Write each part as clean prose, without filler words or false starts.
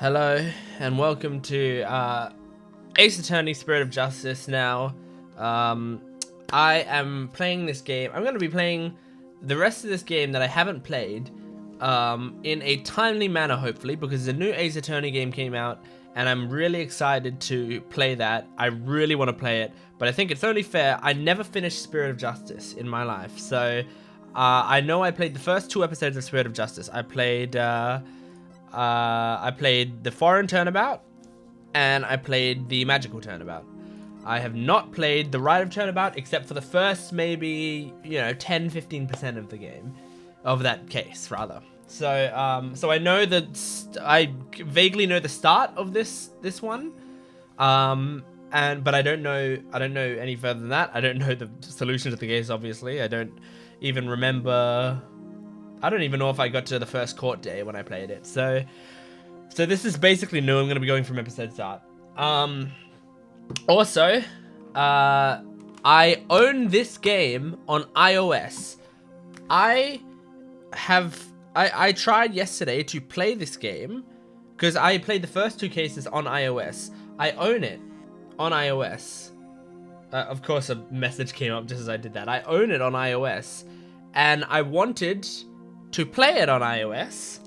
Hello and welcome to Ace Attorney Spirit of Justice. Now, I am playing this game. I'm going to be playing the rest of this game that I haven't played in a timely manner, hopefully, because the new Ace Attorney game came out and I'm really excited to play that. I really want to play it, but I think it's only fair. I never finished Spirit of Justice in my life, so I know I played the first 2 episodes of Spirit of Justice. I played the foreign turnabout, and I played the magical turnabout. I have not played the right of turnabout except for the first maybe 10-15% of the game, of that case rather. So so I know that I vaguely know the start of this one, but I don't know any further than that. I don't know the solution to the case. Obviously, I don't even remember. I don't even know if I got to the first court day when I played it. So this is basically new. I'm going to be going from episode start. Also, I own this game on iOS. I tried yesterday to play this game because I played the first 2 cases on iOS. I own it on iOS. Of course, a message came up just as I did that. I own it on iOS, and I wanted to play it on iOS,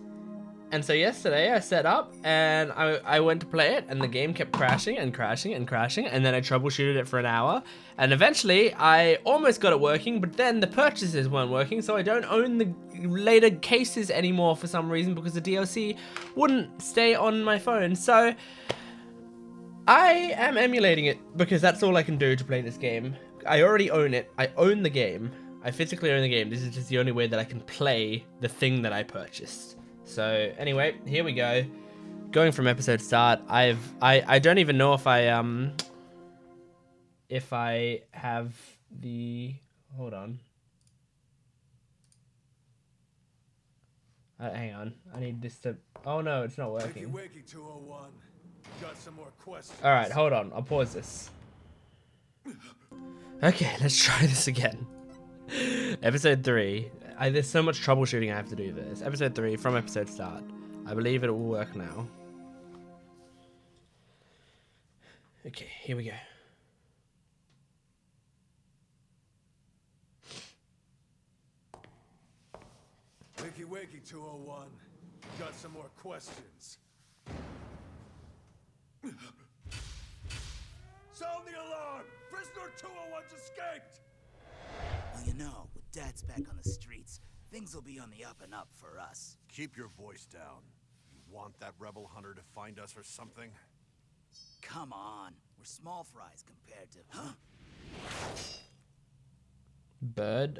and so yesterday I set up and I went to play it, and the game kept crashing and crashing and crashing, and then I troubleshooted it for an hour, and eventually I almost got it working, but then the purchases weren't working, so I don't own the later cases anymore for some reason because the DLC wouldn't stay on my phone. So I am emulating it because that's all I can do to play this game. I already own it. I own the game. I physically own the game. This is just the only way that I can play the thing that I purchased. So anyway, here we go. Going from episode start. I don't even know if I have the, hold on. Hang on. I need this to, oh no, it's not working. Wakey, 201. Got some more questions. All right, hold on. I'll pause this. Okay, let's try this again. Episode 3. There's so much troubleshooting I have to do this. Episode 3 from episode start. I believe it will work now. Okay, here we go. Wakey, 201. Got some more questions. Sound the alarm! Prisoner 201's escaped! Well, you know, with Dad's back on the streets, things will be on the up and up for us. Keep your voice down. You want that rebel hunter to find us or something? Come on, we're small fries compared to... Huh?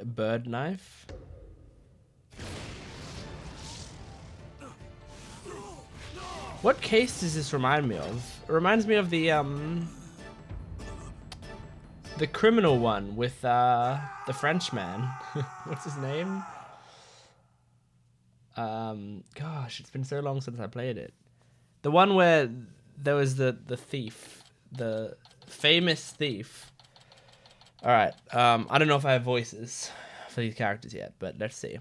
Bird knife? What case does this remind me of? It reminds me of the criminal one with the Frenchman. What's his name? Gosh, it's been so long since I played it. The one where there was the thief, the famous thief. All right. I don't know if I have voices for these characters yet, but let's see.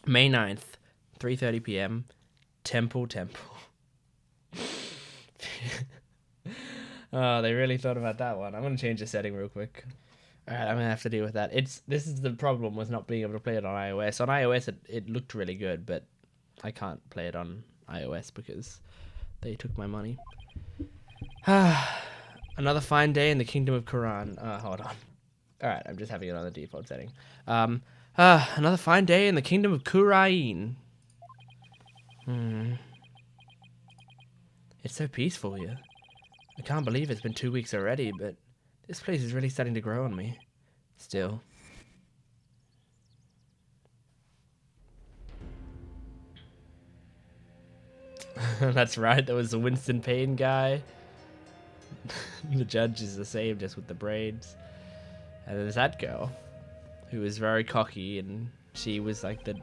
May 9th, 3:30 p.m. Temple. Oh, they really thought about that one. I'm gonna change the setting real quick. All right, I'm gonna have to deal with that. This is the problem with not being able to play it on iOS. On iOS, it looked really good, but I can't play it on iOS because they took my money. Another fine day in the kingdom of Quran. Hold on. All right, I'm just having it on the default setting. Another fine day in the kingdom of Qurain. It's so peaceful here. I can't believe it's been 2 weeks already, but this place is really starting to grow on me. Still. That's right, there was the Winston Payne guy. The judge is the same, just with the braids. And there's that girl, who was very cocky, and she was like the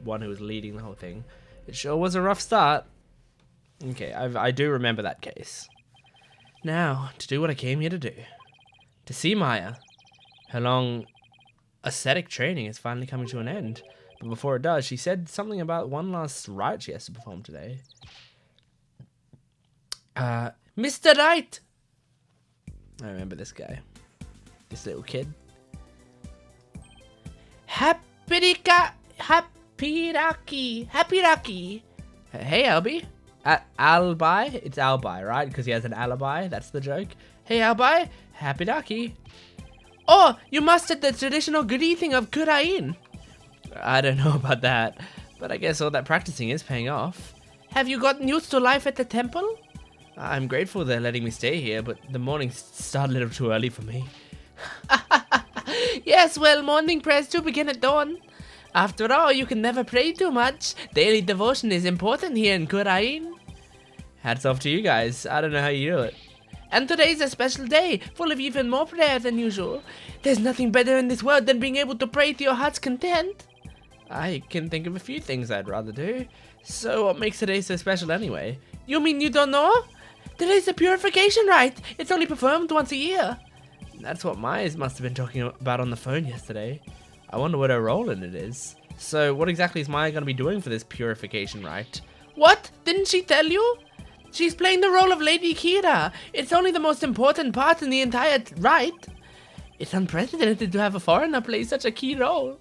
one who was leading the whole thing. It sure was a rough start. Okay, I do remember that case. Now, to do what I came here to do. To see Maya. Her long ascetic training is finally coming to an end. But before it does, she said something about one last rite she has to perform today. Mr. Right! I remember this guy. This little kid. Happy Rocky. Hey, Albie. Albi? It's Albi, right? Because he has an alibi. That's the joke. Hey, Albi. Happy Rocky. Oh, you mastered the traditional greeting of Kurain. I don't know about that, but I guess all that practicing is paying off. Have you gotten used to life at the temple? I'm grateful they're letting me stay here, but the mornings start a little too early for me. Yes, well, morning prayers do begin at dawn. After all, you can never pray too much. Daily devotion is important here in Kurain. Hats off to you guys. I don't know how you do it. And today's a special day, full of even more prayer than usual. There's nothing better in this world than being able to pray to your heart's content. I can think of a few things I'd rather do. So what makes today so special anyway? You mean you don't know? Today's the purification rite. It's only performed once a year. That's what Myers must have been talking about on the phone yesterday. I wonder what her role in it is. So what exactly is Maya going to be doing for this purification rite? What? Didn't she tell you? She's playing the role of Lady Kira. It's only the most important part in the entire rite. It's unprecedented to have a foreigner play such a key role.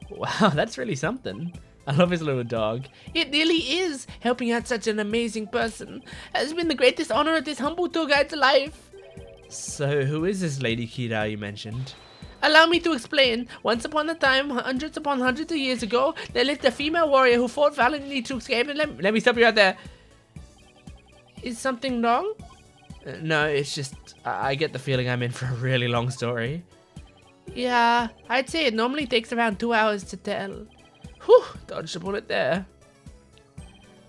Wow, that's really something. I love his little dog. It really is. Helping out such an amazing person has been the greatest honor of this humble tour guide's life. So who is this Lady Kira you mentioned? Allow me to explain. Once upon a time, hundreds upon hundreds of years ago, there lived a female warrior who fought valiantly to escape. And let me stop you right there. Is something wrong? No, it's just I get the feeling I'm in for a really long story. Yeah, I'd say it normally takes around 2 hours to tell. Whew, dodged a bullet there.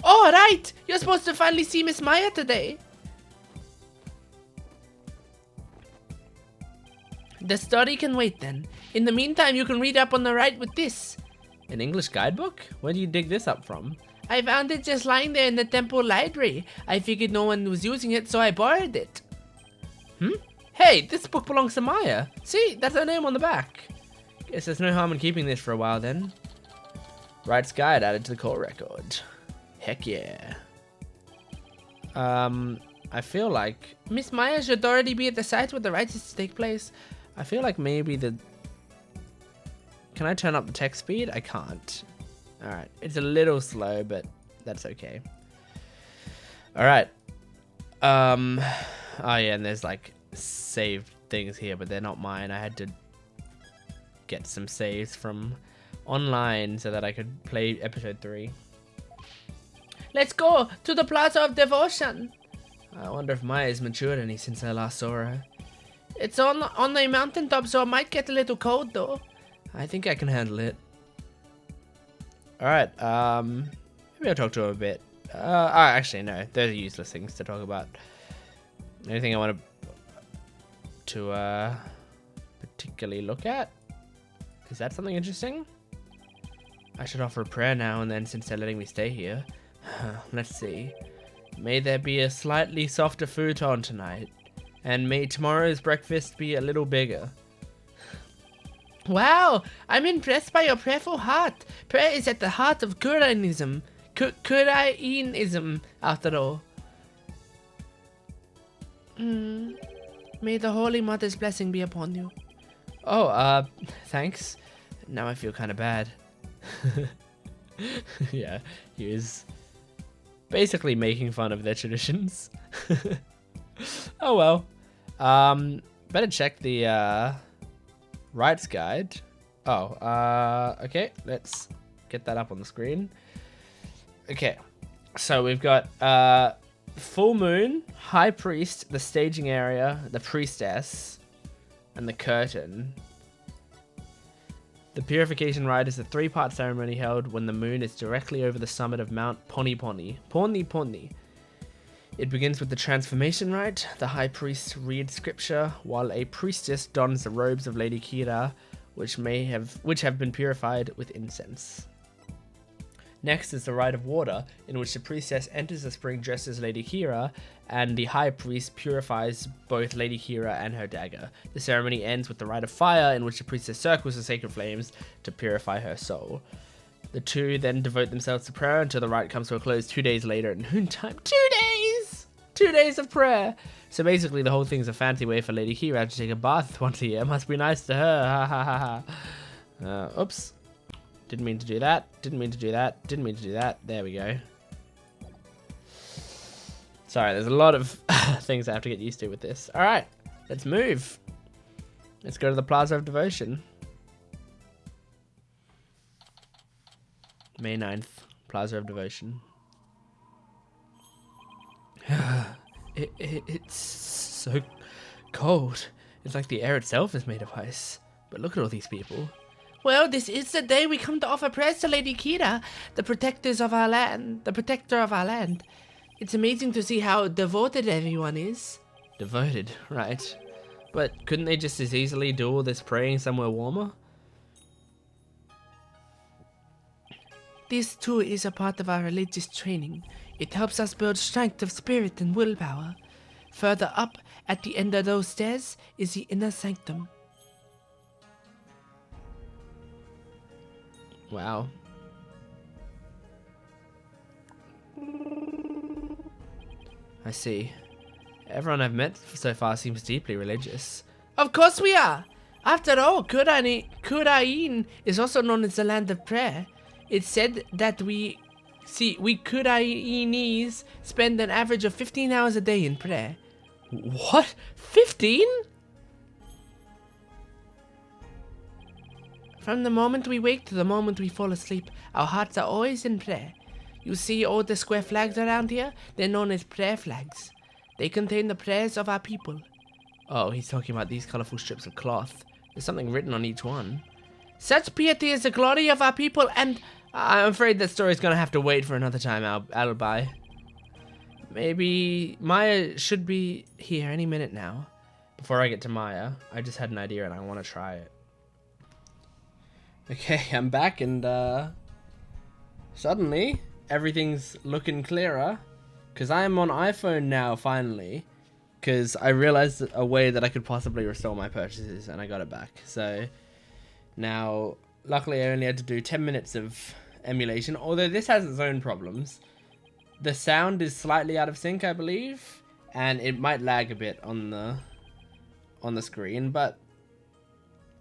Oh, right! You're supposed to finally see Miss Maya today. The story can wait then. In the meantime, you can read up on the right with this. An English guidebook? Where do you dig this up from? I found it just lying there in the temple library. I figured no one was using it, so I borrowed it. Hey, this book belongs to Maya. See, that's her name on the back. Guess there's no harm in keeping this for a while then. Rights guide added to the call record. Heck yeah. I feel like Miss Maya should already be at the site where the rites is to take place. I feel like maybe the... Can I turn up the text speed? I can't. Alright, it's a little slow, but that's okay. Alright. Oh yeah, and there's like saved things here, but they're not mine. I had to get some saves from online so that I could play episode 3. Let's go to the Plaza of Devotion. I wonder if Maya's matured any since I last saw her. It's on the mountaintop, so it might get a little cold though. I think I can handle it. Alright, maybe I'll talk to her a bit. Actually no, those are useless things to talk about. Anything I want to particularly look at? Is that something interesting? I should offer a prayer now and then since they're letting me stay here. Let's see. May there be a slightly softer futon tonight, and may tomorrow's breakfast be a little bigger. Wow, I'm impressed by your prayerful heart. Prayer is at the heart of Kurainism. Kurainism, after all. May the Holy Mother's blessing be upon you. Oh, thanks. Now I feel kind of bad. Yeah, he was basically making fun of their traditions. Oh well. Better check the rights guide. Oh, okay, let's get that up on the screen. Okay, so we've got full moon, high priest, the staging area, the priestess, and the curtain. The purification rite is a 3-part ceremony held when the moon is directly over the summit of Mount Poni Poni. It begins with the transformation rite. The high priest reads scripture while a priestess dons the robes of Lady Kira, which have been purified with incense. Next is the rite of water, in which the priestess enters the spring dressed as Lady Kira, and the high priest purifies both Lady Kira and her dagger. The ceremony ends with the rite of fire, in which the priestess circles the sacred flames to purify her soul. The two then devote themselves to prayer until the rite comes to a close 2 days later at noontime. 2 days! 2 days of prayer. So basically, the whole thing's a fancy way for Lady Kira to take a bath once a year. Must be nice to her. Ha ha ha ha. Oops. Didn't mean to do that. Didn't mean to do that. Didn't mean to do that. There we go. Sorry, there's a lot of things I have to get used to with this. All right, let's move. Let's go to the Plaza of Devotion. May 9th, Plaza of Devotion. It's so cold. It's like the air itself is made of ice. But look at all these people. Well, this is the day we come to offer prayers to Lady Kira, the protectors of our land, the protector of our land. It's amazing to see how devoted everyone is. Devoted, right. But couldn't they just as easily do all this praying somewhere warmer? This too is a part of our religious training. It helps us build strength of spirit and willpower. Further up, at the end of those stairs, is the inner sanctum. Wow. I see. Everyone I've met so far seems deeply religious. Of course we are! After all, Kurain is also known as the land of prayer. It's said that we Kurainis spend an average of 15 hours a day in prayer. What? 15? From the moment we wake to the moment we fall asleep, our hearts are always in prayer. You see all the square flags around here? They're known as prayer flags. They contain the prayers of our people. Oh, he's talking about these colorful strips of cloth. There's something written on each one. Such piety is the glory of our people, and I'm afraid that story's gonna have to wait for another time, Alibi. Maybe Maya should be here any minute now. Before I get to Maya, I just had an idea and I want to try it. Okay, I'm back and suddenly everything's looking clearer because I'm on iPhone now finally because I realized a way that I could possibly restore my purchases and I got it back. So now luckily I only had to do 10 minutes of emulation, although this has its own problems. The sound is slightly out of sync, I believe, and it might lag a bit on the screen, but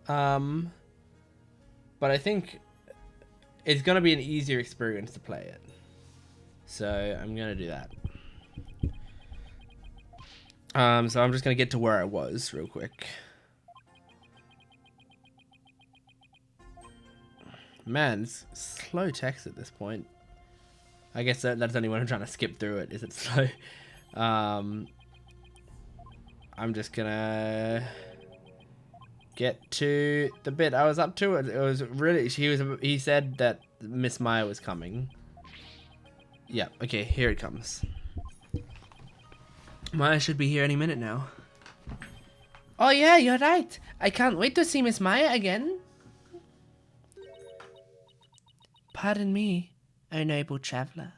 I think it's going to be an easier experience to play it. So I'm going to do that. So I'm just going to get to where I was real quick. Man, it's slow text at this point. I guess that's only when I'm trying to skip through it. Is it slow? I'm just going to get to the bit I was up to. It was really, he said that Miss Maya was coming. Yeah, okay, here it comes. Maya should be here any minute now. Oh yeah, you're right. I can't wait to see Miss Maya again. Pardon me, O noble traveler.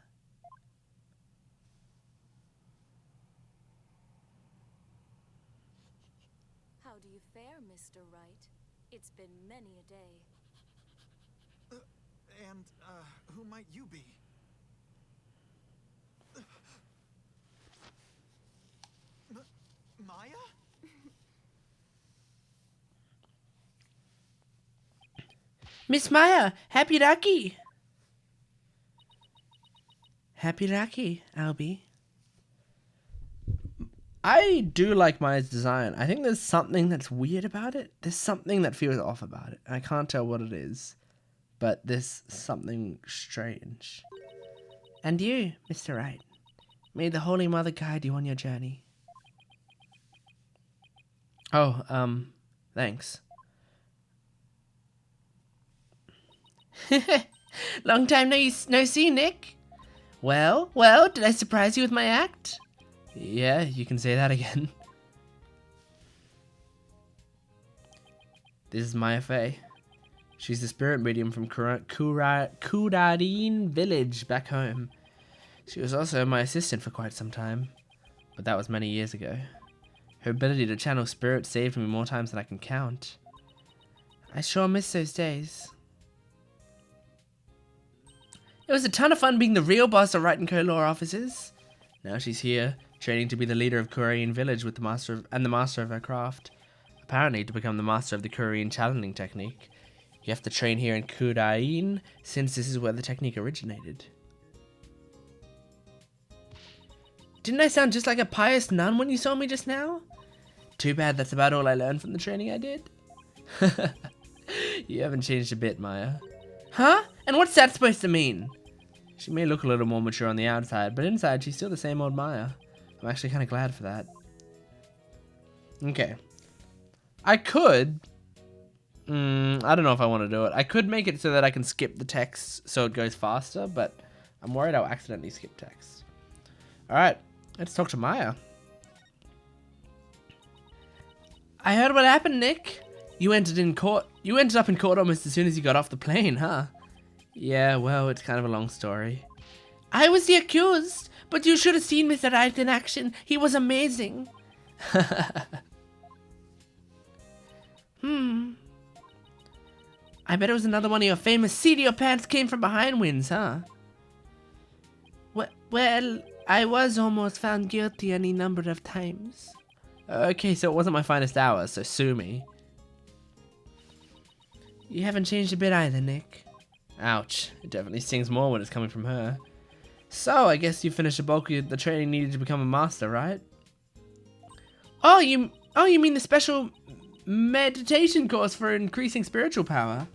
How do you fare, Mr. Wright? It's been many a day. Who might you be? Maya? Miss Maya, happy Rocky. Happy Rocky, Albie. I do like Maya's design. I think there's something that's weird about it. There's something that feels off about it. I can't tell what it is, but there's something strange. And you, Mr. Wright, may the Holy Mother guide you on your journey. Oh, thanks. Long time no see, Nick. Well, did I surprise you with my act? Yeah, you can say that again. This is Maya Fey. She's the spirit medium from Kurarin village back home. She was also my assistant for quite some time, but that was many years ago. Her ability to channel spirits saved me more times than I can count. I sure miss those days. It was a ton of fun being the real boss of Wright & Co. law offices. Now she's here, training to be the leader of Korean village with the master of her craft. Apparently, to become the master of the Korean channeling technique, you have to train here in Kurain, since this is where the technique originated. Didn't I sound just like a pious nun when you saw me just now? Too bad that's about all I learned from the training I did. You haven't changed a bit, Maya. Huh? And what's that supposed to mean? She may look a little more mature on the outside, but inside she's still the same old Maya. I'm actually kind of glad for that. Okay. I could... I don't know if I want to do it. I could make it so that I can skip the text so it goes faster, but I'm worried I'll accidentally skip text. Alright, let's talk to Maya. I heard what happened, Nick. You ended up in court almost as soon as you got off the plane, huh? Yeah, well, it's kind of a long story. I was the accused, but you should have seen Mr. Wright in action. He was amazing. I bet it was another one of your famous seat your pants came from behind wins, huh? Well, I was almost found guilty any number of times. Okay, so it wasn't my finest hour, so sue me. You haven't changed a bit either, Nick. Ouch, it definitely stings more when it's coming from her. So, I guess you finished the bulk of the training needed to become a master, right? Oh, you mean the special meditation course for increasing spiritual power?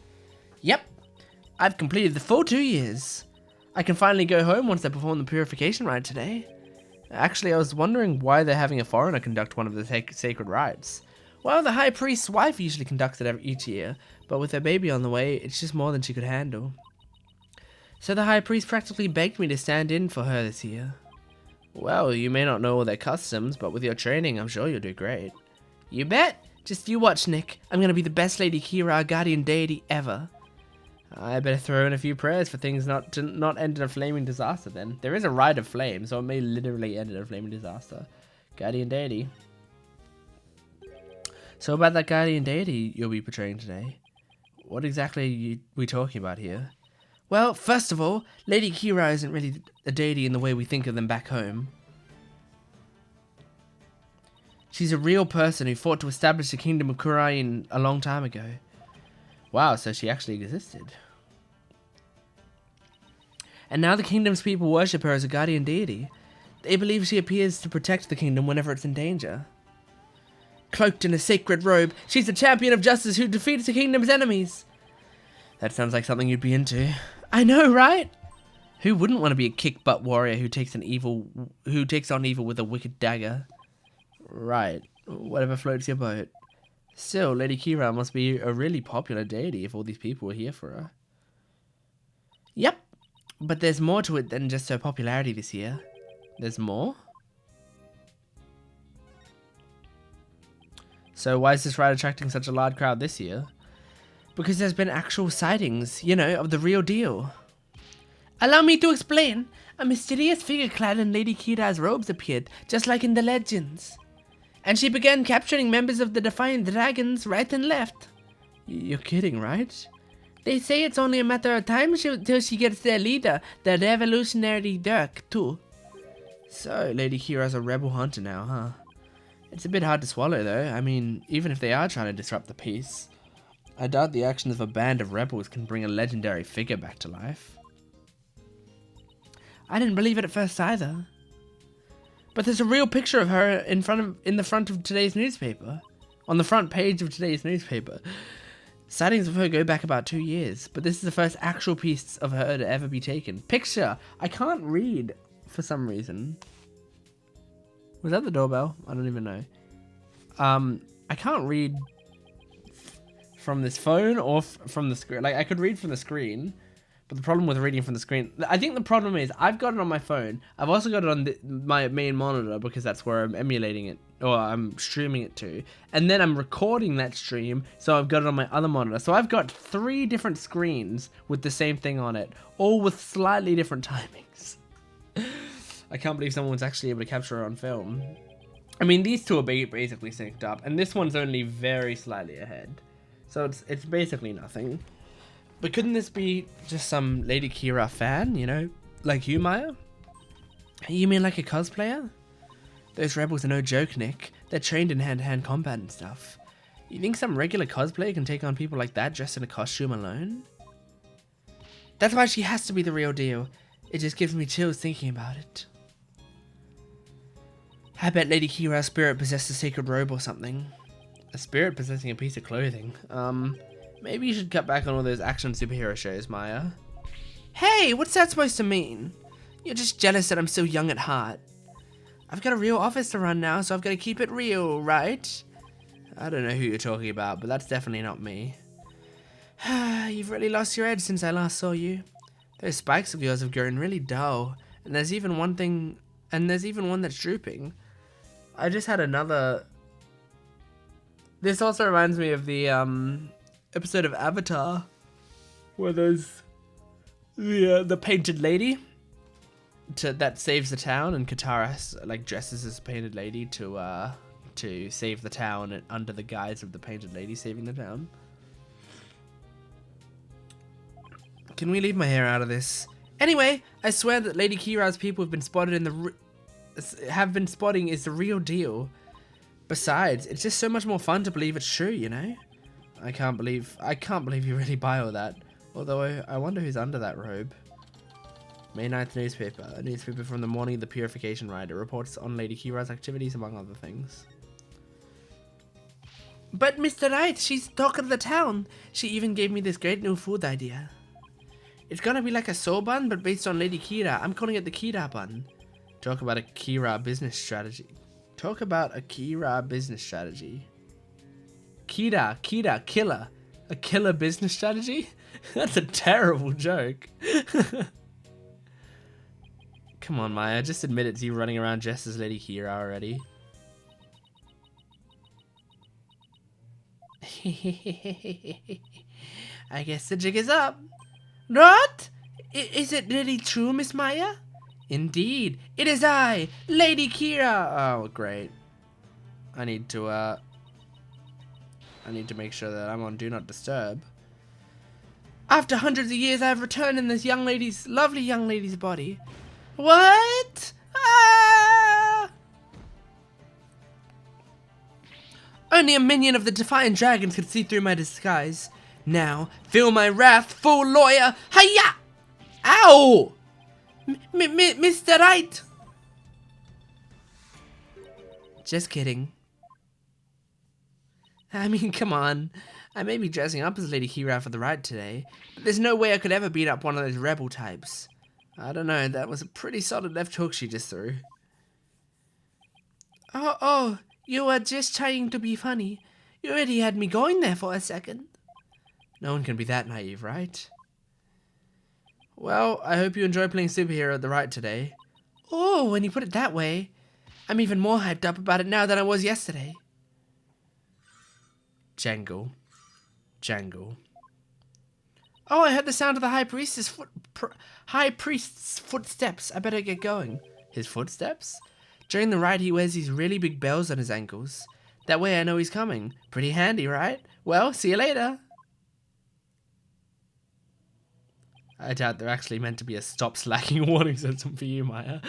Yep, I've completed the full 2 years. I can finally go home once I perform the purification rite today. Actually, I was wondering why they're having a foreigner conduct one of the sacred rites. Well, the high priest's wife usually conducts it each year, but with her baby on the way, it's just more than she could handle. So the high priest practically begged me to stand in for her this year. Well, you may not know all their customs, but with your training, I'm sure you'll do great. You bet! Just you watch, Nick. I'm gonna be the best Lady Kira guardian deity ever. I better throw in a few prayers for things not end in a flaming disaster then. There is a rite of flame, so it may literally end in a flaming disaster. Guardian deity. So about that guardian deity you'll be portraying today, what exactly are we talking about here? Well, first of all, Lady Kira isn't really a deity in the way we think of them back home. She's a real person who fought to establish the kingdom of Kurain a long time ago. Wow, so she actually existed. And now the kingdom's people worship her as a guardian deity. They believe she appears to protect the kingdom whenever it's in danger. Cloaked in a sacred robe, she's a champion of justice who defeats the kingdom's enemies. That sounds like something you'd be into. I know, right? Who wouldn't want to be a kick-butt warrior who takes on evil with a wicked dagger? Right, whatever floats your boat. Still, Lady Kira must be a really popular deity if all these people were here for her. Yep, but there's more to it than just her popularity this year. There's more? So why is this ride attracting such a large crowd this year? Because there's been actual sightings, you know, of the real deal. Allow me to explain. A mysterious figure clad in Lady Kira's robes appeared, just like in the legends. And she began capturing members of the Defiant Dragons right and left. You're kidding, right? They say it's only a matter of time till she gets their leader, the revolutionary Dirk, too. So, Lady Kira's a rebel hunter now, huh? It's a bit hard to swallow, though. I mean, even if they are trying to disrupt the peace, I doubt the actions of a band of rebels can bring a legendary figure back to life. I didn't believe it at first either. But there's a real picture of her in the front of today's newspaper. On the front page of today's newspaper. Sightings of her go back about 2 years, but this is the first actual piece of her to ever be taken. Picture! I can't read for some reason. Was that the doorbell? I don't even know. I can't read from this phone or from the screen. Like, I could read from the screen, but the problem with reading from the screen... I think the problem is, I've got it on my phone. I've also got it on my main monitor, because that's where I'm emulating it, or I'm streaming it to. And then I'm recording that stream, so I've got it on my other monitor. So I've got 3 different screens with the same thing on it, all with slightly different timings. I can't believe someone's actually able to capture it on film. I mean, these two are basically synced up, and this one's only very slightly ahead. So it's basically nothing. But couldn't this be just some Lady Kira fan, you know? Like you, Maya? You mean like a cosplayer? Those rebels are no joke, Nick. They're trained in hand-to-hand combat and stuff. You think some regular cosplayer can take on people like that dressed in a costume alone? That's why she has to be the real deal. It just gives me chills thinking about it. I bet Lady Kira's spirit possessed a sacred robe or something. A spirit possessing a piece of clothing. Maybe you should cut back on all those action superhero shows, Maya. Hey, what's that supposed to mean? You're just jealous that I'm so young at heart. I've got a real office to run now, so I've got to keep it real, right? I don't know who you're talking about, but that's definitely not me. You've really lost your head since I last saw you. Those spikes of yours have grown really dull, and there's even one that's drooping. I just had another... This also reminds me of the episode of Avatar where there's the painted lady that saves the town, and Katara like dresses as a painted lady to save the town under the guise of the painted lady saving the town. Can we leave my hair out of this? Anyway, I swear that Lady Kira's people have been spotted spotting is the real deal. Besides, it's just so much more fun to believe it's true, you know? I can't believe you really buy all that. Although, I wonder who's under that robe. May 9th newspaper. A newspaper from the morning of the Purification Rite. It reports on Lady Kira's activities, among other things. But Mr. Wright, she's talk of the town. She even gave me this great new food idea. It's gonna be like a soul bun, but based on Lady Kira. I'm calling it the Kira bun. Talk about a Kira business strategy. Kira, killer. A killer business strategy? That's a terrible joke. Come on, Maya, just admit it's you running around dressed as Lady Kira already. I guess the jig is up. What? Is it really true, Miss Maya? Indeed, it is I, Lady Kira. Oh, great. I need to make sure that I'm on Do Not Disturb. After hundreds of years, I have returned in this lovely young lady's body. What? Ah! Only a minion of the Defiant Dragons could see through my disguise. Now, feel my wrath, fool lawyer. Hiya! Ow! Mr. Wright! Just kidding. I mean, come on. I may be dressing up as Lady Kira for the ride today, but there's no way I could ever beat up one of those rebel types. I don't know, that was a pretty solid left hook she just threw. Oh, you were just trying to be funny. You already had me going there for a second. No one can be that naive, right? Well, I hope you enjoy playing superhero at the ride today. Oh, when you put it that way, I'm even more hyped up about it now than I was yesterday. Jangle. Oh, I heard the sound of the High Priest's footsteps. I better get going. His footsteps? During the ride, he wears these really big bells on his ankles. That way I know he's coming. Pretty handy, right? Well, see you later. I doubt they're actually meant to be a stop slacking warning system for you, Maya.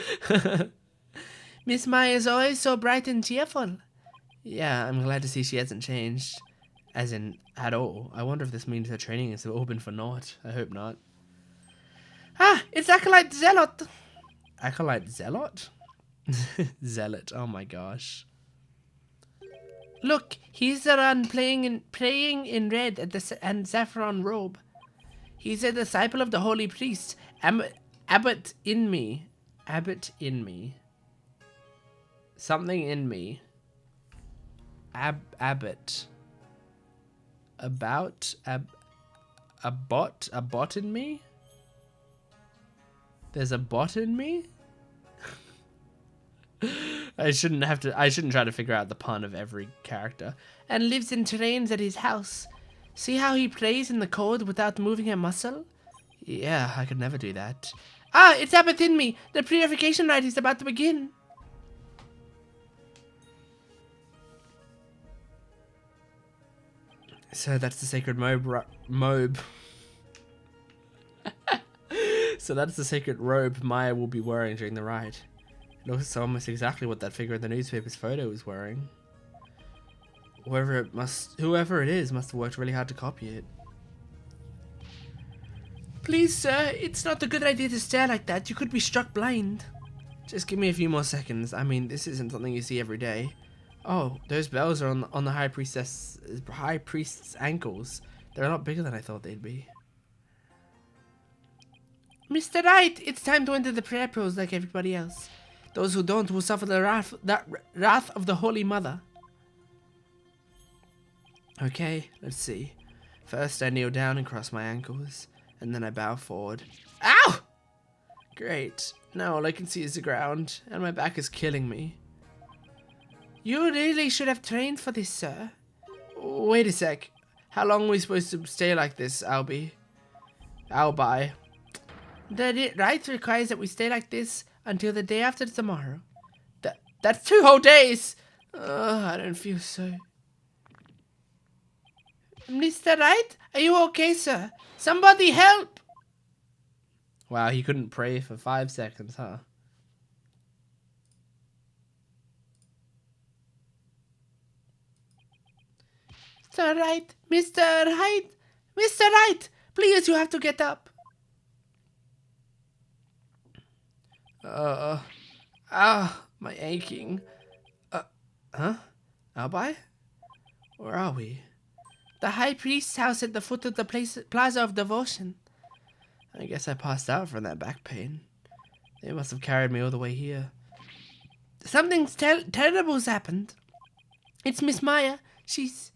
Miss Maya is always so bright and cheerful. Yeah, I'm glad to see she hasn't changed. As in, at all. I wonder if this means her training has all been for naught. I hope not. Ah, it's Acolyte Zealot. Acolyte Zealot? Zealot, oh my gosh. Look, he's the one playing in red and saffron robe. He's a disciple of the holy priest, Abbot in me. Abbot in me. Something in me. Abbot. About a bot in me? There's a bot in me? I shouldn't try to figure out the pun of every character. And lives and trains at his house. See how he plays in the cold without moving a muscle? Yeah, I could never do that. Ah, it's up within me. The purification rite is about to begin. So that's the sacred robe. So that's the sacred robe Maya will be wearing during the rite. It looks almost exactly what that figure in the newspaper's photo was wearing. Whoever it is must have worked really hard to copy it. Please, sir, it's not a good idea to stare like that. You could be struck blind. Just give me a few more seconds. I mean, this isn't something you see every day. Oh, those bells are on the high priest's ankles. They're a lot bigger than I thought they'd be. Mr. Wright, it's time to enter the prayer pose like everybody else. Those who don't will suffer the wrath of the Holy Mother. Okay, let's see. First, I kneel down and cross my ankles, and then I bow forward. Ow! Great. Now all I can see is the ground, and my back is killing me. You really should have trained for this, sir. Wait a sec. How long are we supposed to stay like this, Albie? Albi. The rite requires that we stay like this until the day after tomorrow. That's 2 whole days! I don't feel so... Mr. Wright, are you okay, sir? Somebody help! Wow, he couldn't pray for 5 seconds, huh? Mr. Wright, Mr. Wright, Mr. Wright, please, you have to get up. My aching. Huh? Albi? Where are we? The High Priest's house at the foot of the Plaza of Devotion. I guess I passed out from that back pain. They must have carried me all the way here. Something terrible's happened. It's Miss Maya. She's...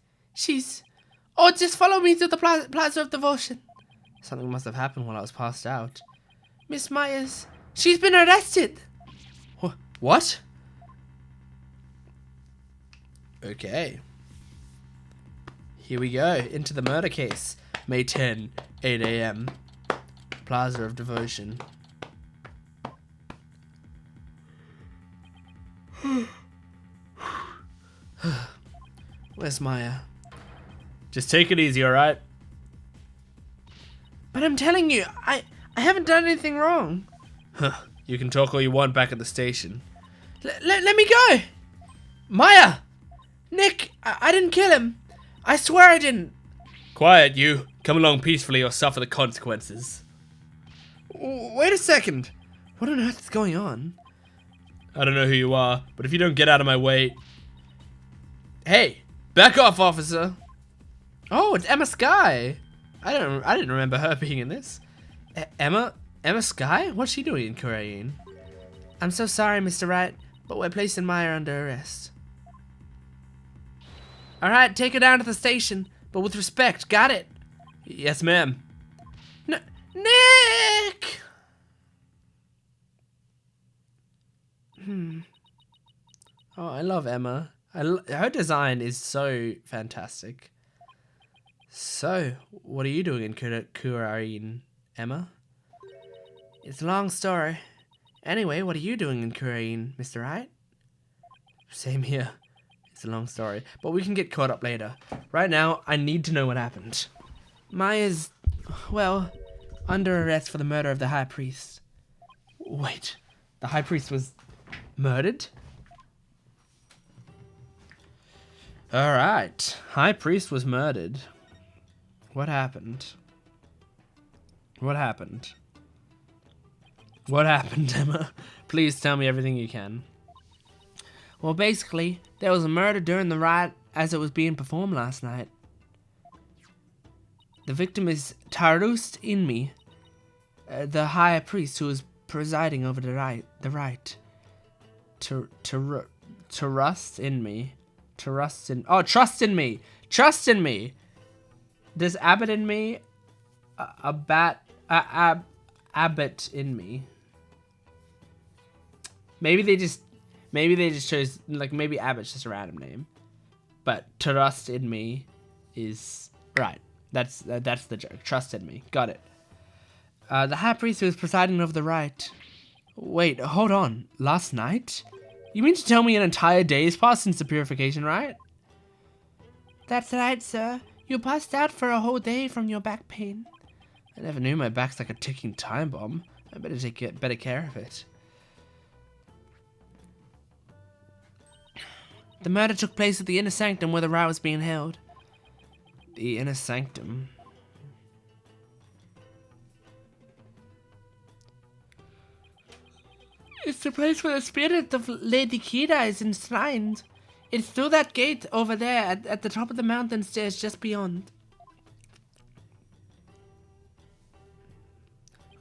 Oh, just follow me to the Plaza of Devotion. Something must have happened while I was passed out. Miss Maya's... She's been arrested! What? Okay. Here we go, into the murder case. May 10, 8 a.m. Plaza of Devotion. Where's Maya? Just take it easy, alright? But I'm telling you, I haven't done anything wrong. Huh. You can talk all you want back at the station. Let me go! Maya! Nick, I didn't kill him. I swear I didn't. Quiet, you. Come along peacefully or suffer the consequences. Wait a second. What on earth is going on? I don't know who you are, but if you don't get out of my way... Hey, back off, officer. Oh, it's Emma Skye. I didn't remember her being in this. Emma Skye? What's she doing in Korean? I'm so sorry, Mr. Wright, but we're placing Maya under arrest. Alright, take her down to the station, but with respect, got it? Yes, ma'am. Nick! Oh, I love Emma. Her design is so fantastic. So, what are you doing in Korean, Emma? It's a long story. Anyway, what are you doing in Korean, Mr. Wright? Same here. It's a long story, but we can get caught up later. Right now, I need to know what happened. Maya's, well, under arrest for the murder of the High Priest. Wait, the High Priest was murdered? Alright, High Priest was murdered. What happened? What happened? What happened, Emma? Please tell me everything you can. Well, basically, there was a murder during the rite as it was being performed last night. The victim is Tarust Inmi, the high priest who is presiding over the rite. Trust in me. Trust in me. Trust in me. Does Abbott in me? Abbott in me. Maybe they just chose, like, maybe Abbott's just a random name. But trust in me is right. That's the joke. Trust in me. Got it. The high priest who was presiding over the rite. Wait, hold on. Last night? You mean to tell me an entire day has passed since the purification rite? That's right, sir. You passed out for a whole day from your back pain. I never knew my back's like a ticking time bomb. I better take better care of it. The murder took place at the inner sanctum where the riot was being held. The inner sanctum. It's the place where the spirit of Lady Kira is enshrined. It's through that gate over there at the top of the mountain stairs just beyond.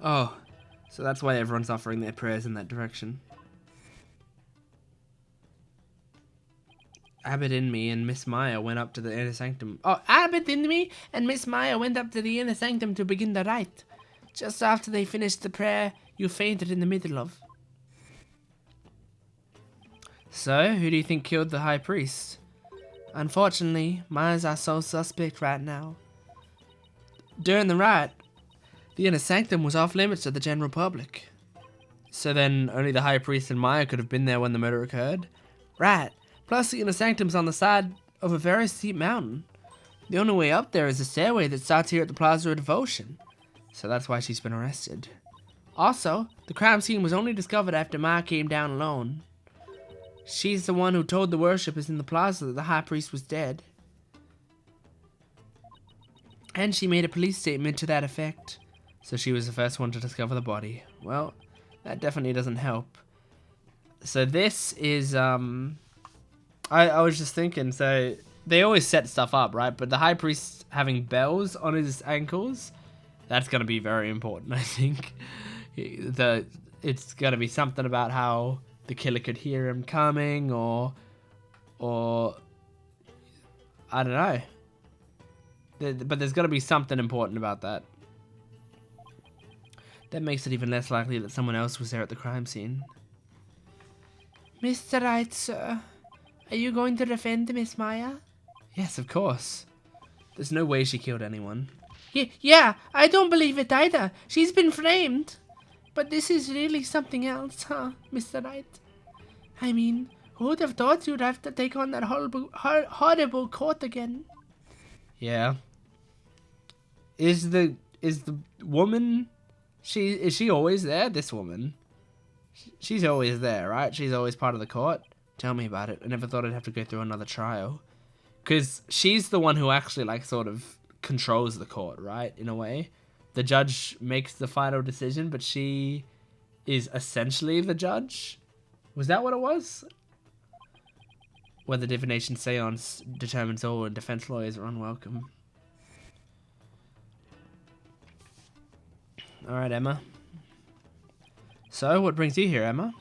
Oh, so that's why everyone's offering their prayers in that direction. Abbot Inme and Miss Maya went up to the inner sanctum. Oh, Abbot Inme and Miss Maya went up to the inner sanctum to begin the rite. Just after they finished the prayer you fainted in the middle of. So, who do you think killed the high priest? Unfortunately, Maya's our sole suspect right now. During the rite, the inner sanctum was off limits to the general public. So then, only the high priest and Maya could have been there when the murder occurred? Right. Plus, the inner sanctum's on the side of a very steep mountain. The only way up there is a stairway that starts here at the Plaza of Devotion. So that's why she's been arrested. Also, the crime scene was only discovered after Maya came down alone. She's the one who told the worshippers in the plaza that the high priest was dead. And she made a police statement to that effect. So she was the first one to discover the body. Well, that definitely doesn't help. So this is, I was just thinking, so they always set stuff up, right? But the high priest having bells on his ankles, that's going to be very important, I think. It's going to be something about how the killer could hear him coming, or I don't know. But there's got to be something important about that. That makes it even less likely that someone else was there at the crime scene. Mr. Wright, sir, are you going to defend Miss Maya? Yes, of course. There's no way she killed anyone. Yeah, I don't believe it either. She's been framed. But this is really something else, huh, Mr. Wright? I mean, who would have thought you'd have to take on that horrible court again? Yeah. Is the woman... Is she always there? This woman? She's always there, right? She's always part of the court? Tell me about it. I never thought I'd have to go through another trial. Because she's the one who actually, like, sort of controls the court, right? In a way. The judge makes the final decision, but she is essentially the judge. Was that what it was? Where the divination seance determines all and defense lawyers are unwelcome. Alright, Emma. So, what brings you here, Emma?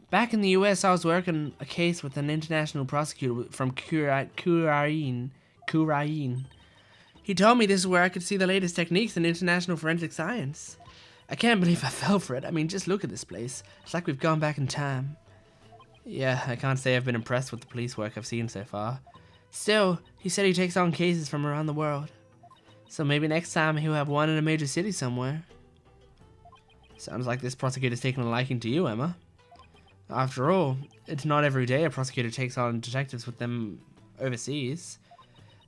Back in the US, I was working a case with an international prosecutor from Kurain. He told me this is where I could see the latest techniques in international forensic science. I can't believe I fell for it. I mean, just look at this place. It's like we've gone back in time. Yeah, I can't say I've been impressed with the police work I've seen so far. Still, he said he takes on cases from around the world. So maybe next time he'll have one in a major city somewhere. Sounds like this prosecutor's taken a liking to you, Emma. After all, it's not every day a prosecutor takes on detectives with them overseas.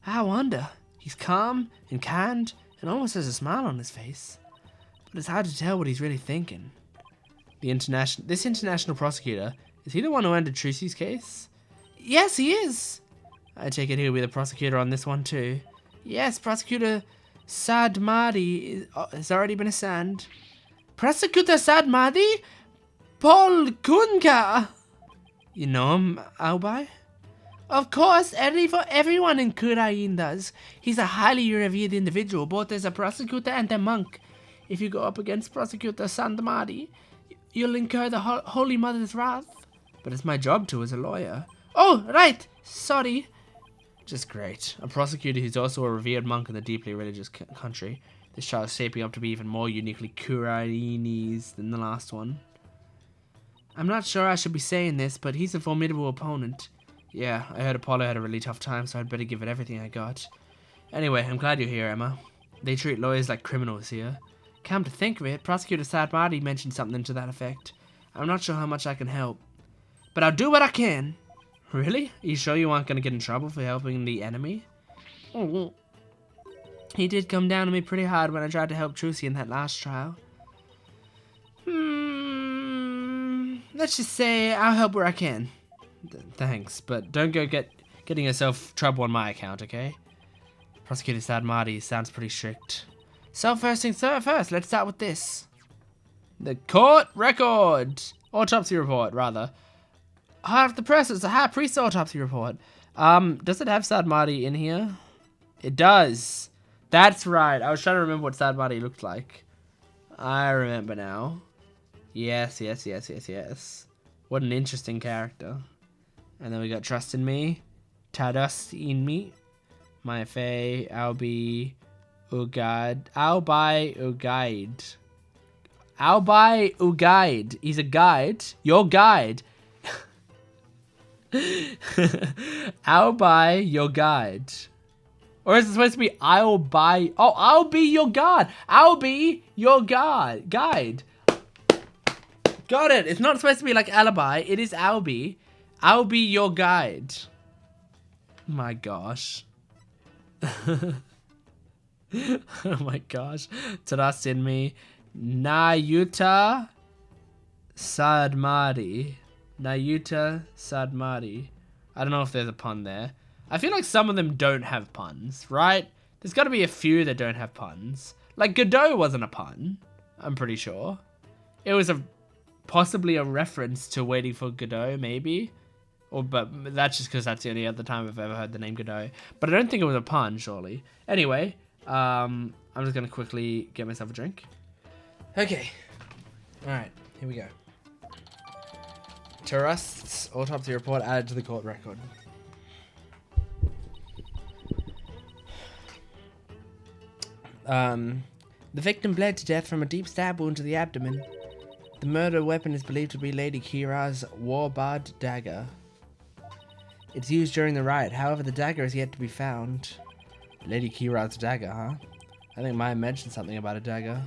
I wonder. He's calm and kind and almost has a smile on his face. But it's hard to tell what he's really thinking. This international prosecutor, is he the one who ended Trucy's case? Yes, he is. I take it he'll be the prosecutor on this one too. Yes, Prosecutor Sadmadi has already been assigned. Prosecutor Sadmadi? Paul Kunka! You know him, Albai? Of course, everyone in Kurain does. He's a highly revered individual, both as a prosecutor and a monk. If you go up against Prosecutor Sadmadi, you'll incur the Holy Mother's wrath. But it's my job to as a lawyer. Oh, right! Sorry. Just great. A prosecutor who's also a revered monk in a deeply religious country. This trial is shaping up to be even more uniquely Kurainese than the last one. I'm not sure I should be saying this, but he's a formidable opponent. Yeah, I heard Apollo had a really tough time, so I'd better give it everything I got. Anyway, I'm glad you're here, Emma. They treat lawyers like criminals here. Come to think of it, Prosecutor Sadmadi mentioned something to that effect. I'm not sure how much I can help. But I'll do what I can. Really? Are you sure you aren't going to get in trouble for helping the enemy? Oh, he did come down on me pretty hard when I tried to help Trucy in that last trial. Let's just say I'll help where I can. Thanks, but don't go getting yourself trouble on my account, okay? Prosecutor Sad Marty sounds pretty strict. So first things first, let's start with this. The court record. Autopsy report, rather. Heart of the press, it's a high priest autopsy report. Does it have Sad Marty in here? It does. That's right. I was trying to remember what Sad Marty looked like. I remember now. Yes. What an interesting character. And then we got Trust in Me. Trust in Me. My Faye. I'll be Ugad. I'll buy Ugaid. I'll buy Ugaid. He's a guide. Your guide. I'll buy your guide. Or is it supposed to be I'll buy... Oh, I'll be your guide. I'll be your guide. Got it. It's not supposed to be like alibi. It is I'll be. I'll be your guide. My gosh. Oh my gosh. Trust in Me. Nayuta Sadmari. Nayuta Sadmari. I don't know if there's a pun there. I feel like some of them don't have puns, right? There's got to be a few that don't have puns. Like Godot wasn't a pun, I'm pretty sure. It was possibly a reference to Waiting for Godot, maybe. But that's just because that's the only other time I've ever heard the name Godot. But I don't think it was a pun, surely. Anyway, I'm just going to quickly get myself a drink. Okay. Alright, here we go. Trust's autopsy report added to the court record. The victim bled to death from a deep stab wound to the abdomen. The murder weapon is believed to be Lady Kira's warbard dagger. It's used during the riot, however the dagger is yet to be found. Lady Kira's dagger, huh? I think Maya mentioned something about a dagger.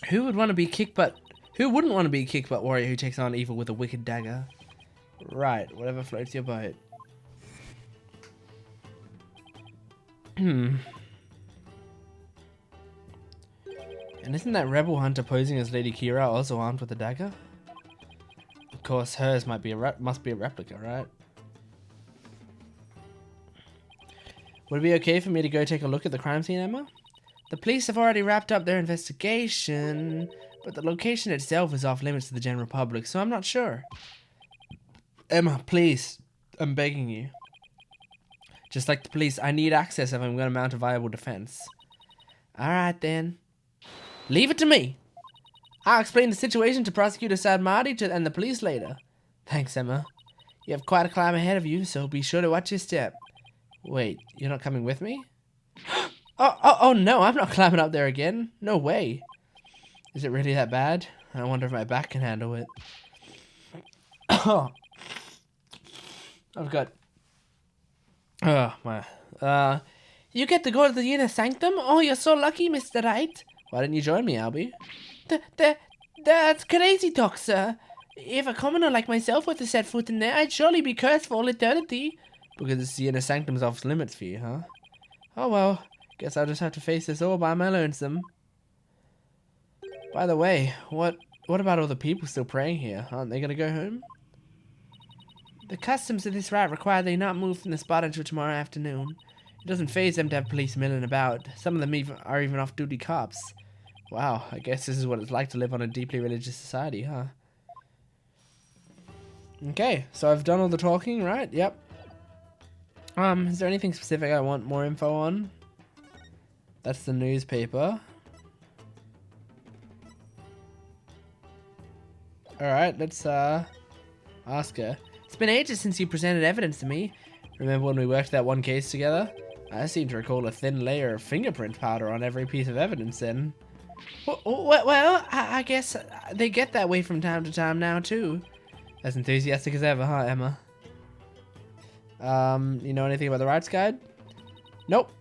Who wouldn't want to be a kick butt warrior who takes on evil with a wicked dagger? Right, whatever floats your boat. And isn't that rebel hunter posing as Lady Kira also armed with a dagger? Of course, hers must be a replica, right? Would it be okay for me to go take a look at the crime scene, Emma? The police have already wrapped up their investigation, but the location itself is off limits to the general public, so I'm not sure. Emma, please, I'm begging you. Just like the police, I need access if I'm going to mount a viable defense. Alright then. Leave it to me. I'll explain the situation to Prosecutor Sad Marty and the police later. Thanks, Emma. You have quite a climb ahead of you, so be sure to watch your step. Wait, you're not coming with me? Oh no, I'm not climbing up there again. No way. Is it really that bad? I wonder if my back can handle it. I've got... Oh, my... You get to go to the inner sanctum? Oh, you're so lucky, Mr. Wright. Why didn't you join me, Albie? That's crazy talk, sir. If a commoner like myself were to set foot in there, I'd surely be cursed for all eternity. Because it's the inner sanctum's off limits for you, huh? Oh well, guess I'll just have to face this all by my lonesome. By the way, what about all the people still praying here? Aren't they gonna go home? The customs of this rite require they not move from the spot until tomorrow afternoon. It doesn't faze them to have police milling about. Some of them are even off-duty cops. Wow, I guess this is what it's like to live on a deeply religious society, huh? Okay, so I've done all the talking, right? Yep. Is there anything specific I want more info on? That's the newspaper. Alright, let's ask her. It's been ages since you presented evidence to me. Remember when we worked that one case together? I seem to recall a thin layer of fingerprint powder on every piece of evidence then. Well, I guess they get that way from time to time now too. As enthusiastic as ever, huh, Emma? You know anything about the rights guide? Nope.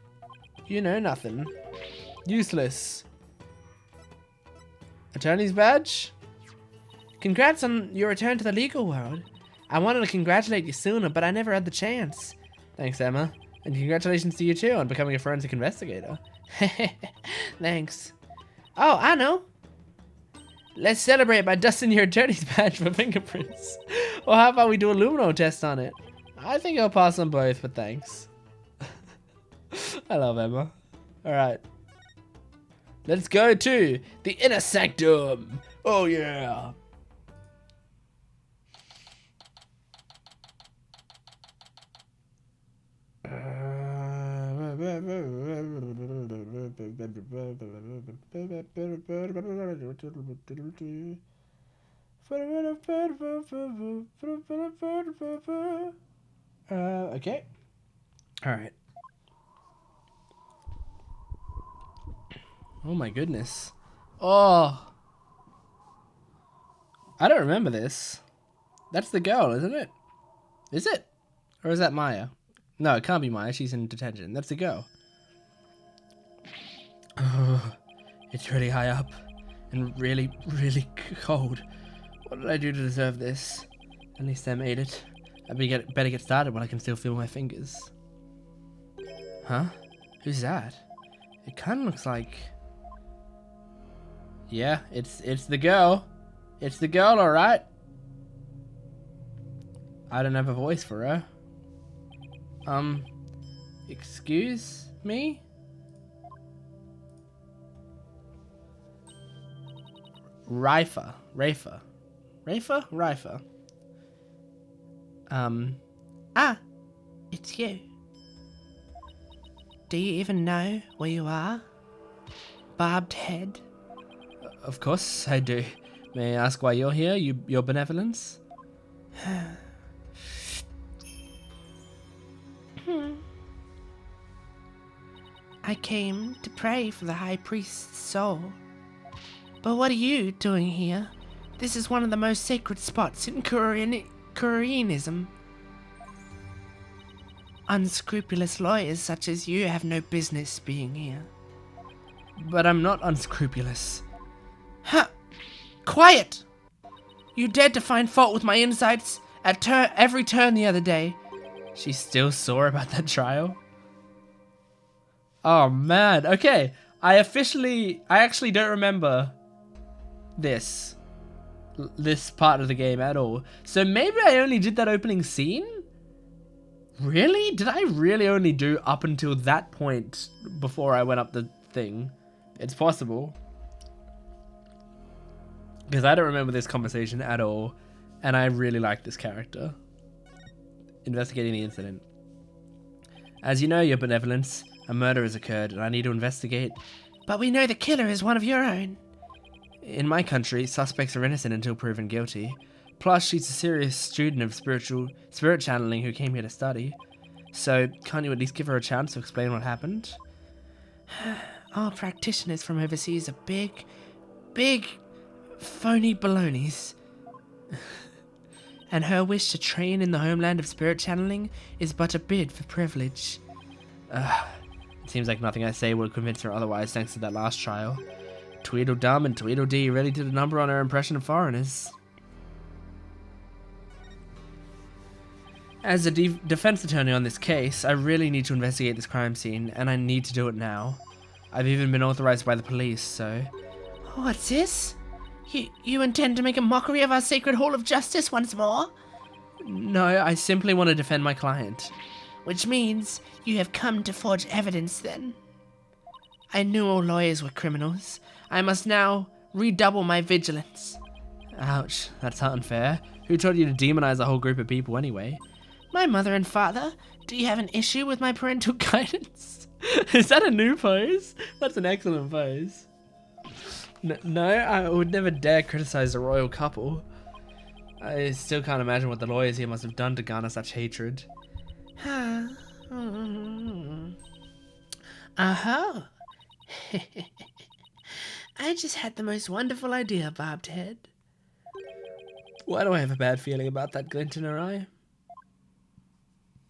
You know nothing. Useless. Attorney's badge? Congrats on your return to the legal world. I wanted to congratulate you sooner, but I never had the chance. Thanks, Emma. And congratulations to you too on becoming a forensic investigator. Thanks. Oh, I know. Let's celebrate by dusting your attorney's badge for fingerprints. Or how about we do a lumino test on it? I think I'll pass on both, but thanks. I love Emma. Alright. Let's go to the inner sanctum. Oh yeah. Okay. All right. Oh my goodness. Oh. I don't remember this. That's the girl, isn't it? Is it? Or is that Maya? No, it can't be Maya. She's in detention. That's the girl. Oh, it's really high up and really, really cold. What did I do to deserve this? At least I made it. I better get started while I can still feel my fingers. Huh? Who's that? It kind of looks like... Yeah, it's the girl. It's the girl, alright. I don't have a voice for her. Excuse me? Rifa. It's you. Do you even know where you are? Barbed head? Of course I do. May I ask why you're here, your benevolence? I came to pray for the High Priest's soul. But what are you doing here? This is one of the most sacred spots in Koreanism. Unscrupulous lawyers such as you have no business being here. But I'm not unscrupulous. Huh! Quiet! You dared to find fault with my insights at every turn the other day. She's still sore about that trial? Oh man, okay. I actually don't remember this part of the game at all. So maybe I only did that opening scene? Really? Did I really only do up until that point before I went up the thing? It's possible. Because I don't remember this conversation at all. And I really like this character. Investigating the incident. As you know, your benevolence, a murder has occurred and I need to investigate. But we know the killer is one of your own. In my country, suspects are innocent until proven guilty. Plus, she's a serious student of spirit channeling who came here to study. So, can't you at least give her a chance to explain what happened? All practitioners from overseas are big, phony balonies. And her wish to train in the homeland of spirit channeling is but a bid for privilege. It seems like nothing I say will convince her otherwise thanks to that last trial. Tweedledum and Tweedledee really did a number on her impression of foreigners. As a defense attorney on this case, I really need to investigate this crime scene, and I need to do it now. I've even been authorized by the police, so... What's this? You intend to make a mockery of our sacred hall of justice once more? No, I simply want to defend my client. Which means you have come to forge evidence then. I knew all lawyers were criminals. I must now redouble my vigilance. Ouch, that's unfair. Who told you to demonize a whole group of people anyway? My mother and father. Do you have an issue with my parental guidance? Is that a new pose? That's an excellent pose. No, I would never dare criticize a royal couple. I still can't imagine what the lawyers here must have done to garner such hatred. Uh-huh. I just had the most wonderful idea, Barbed Head. Why do I have a bad feeling about that glint in her eye?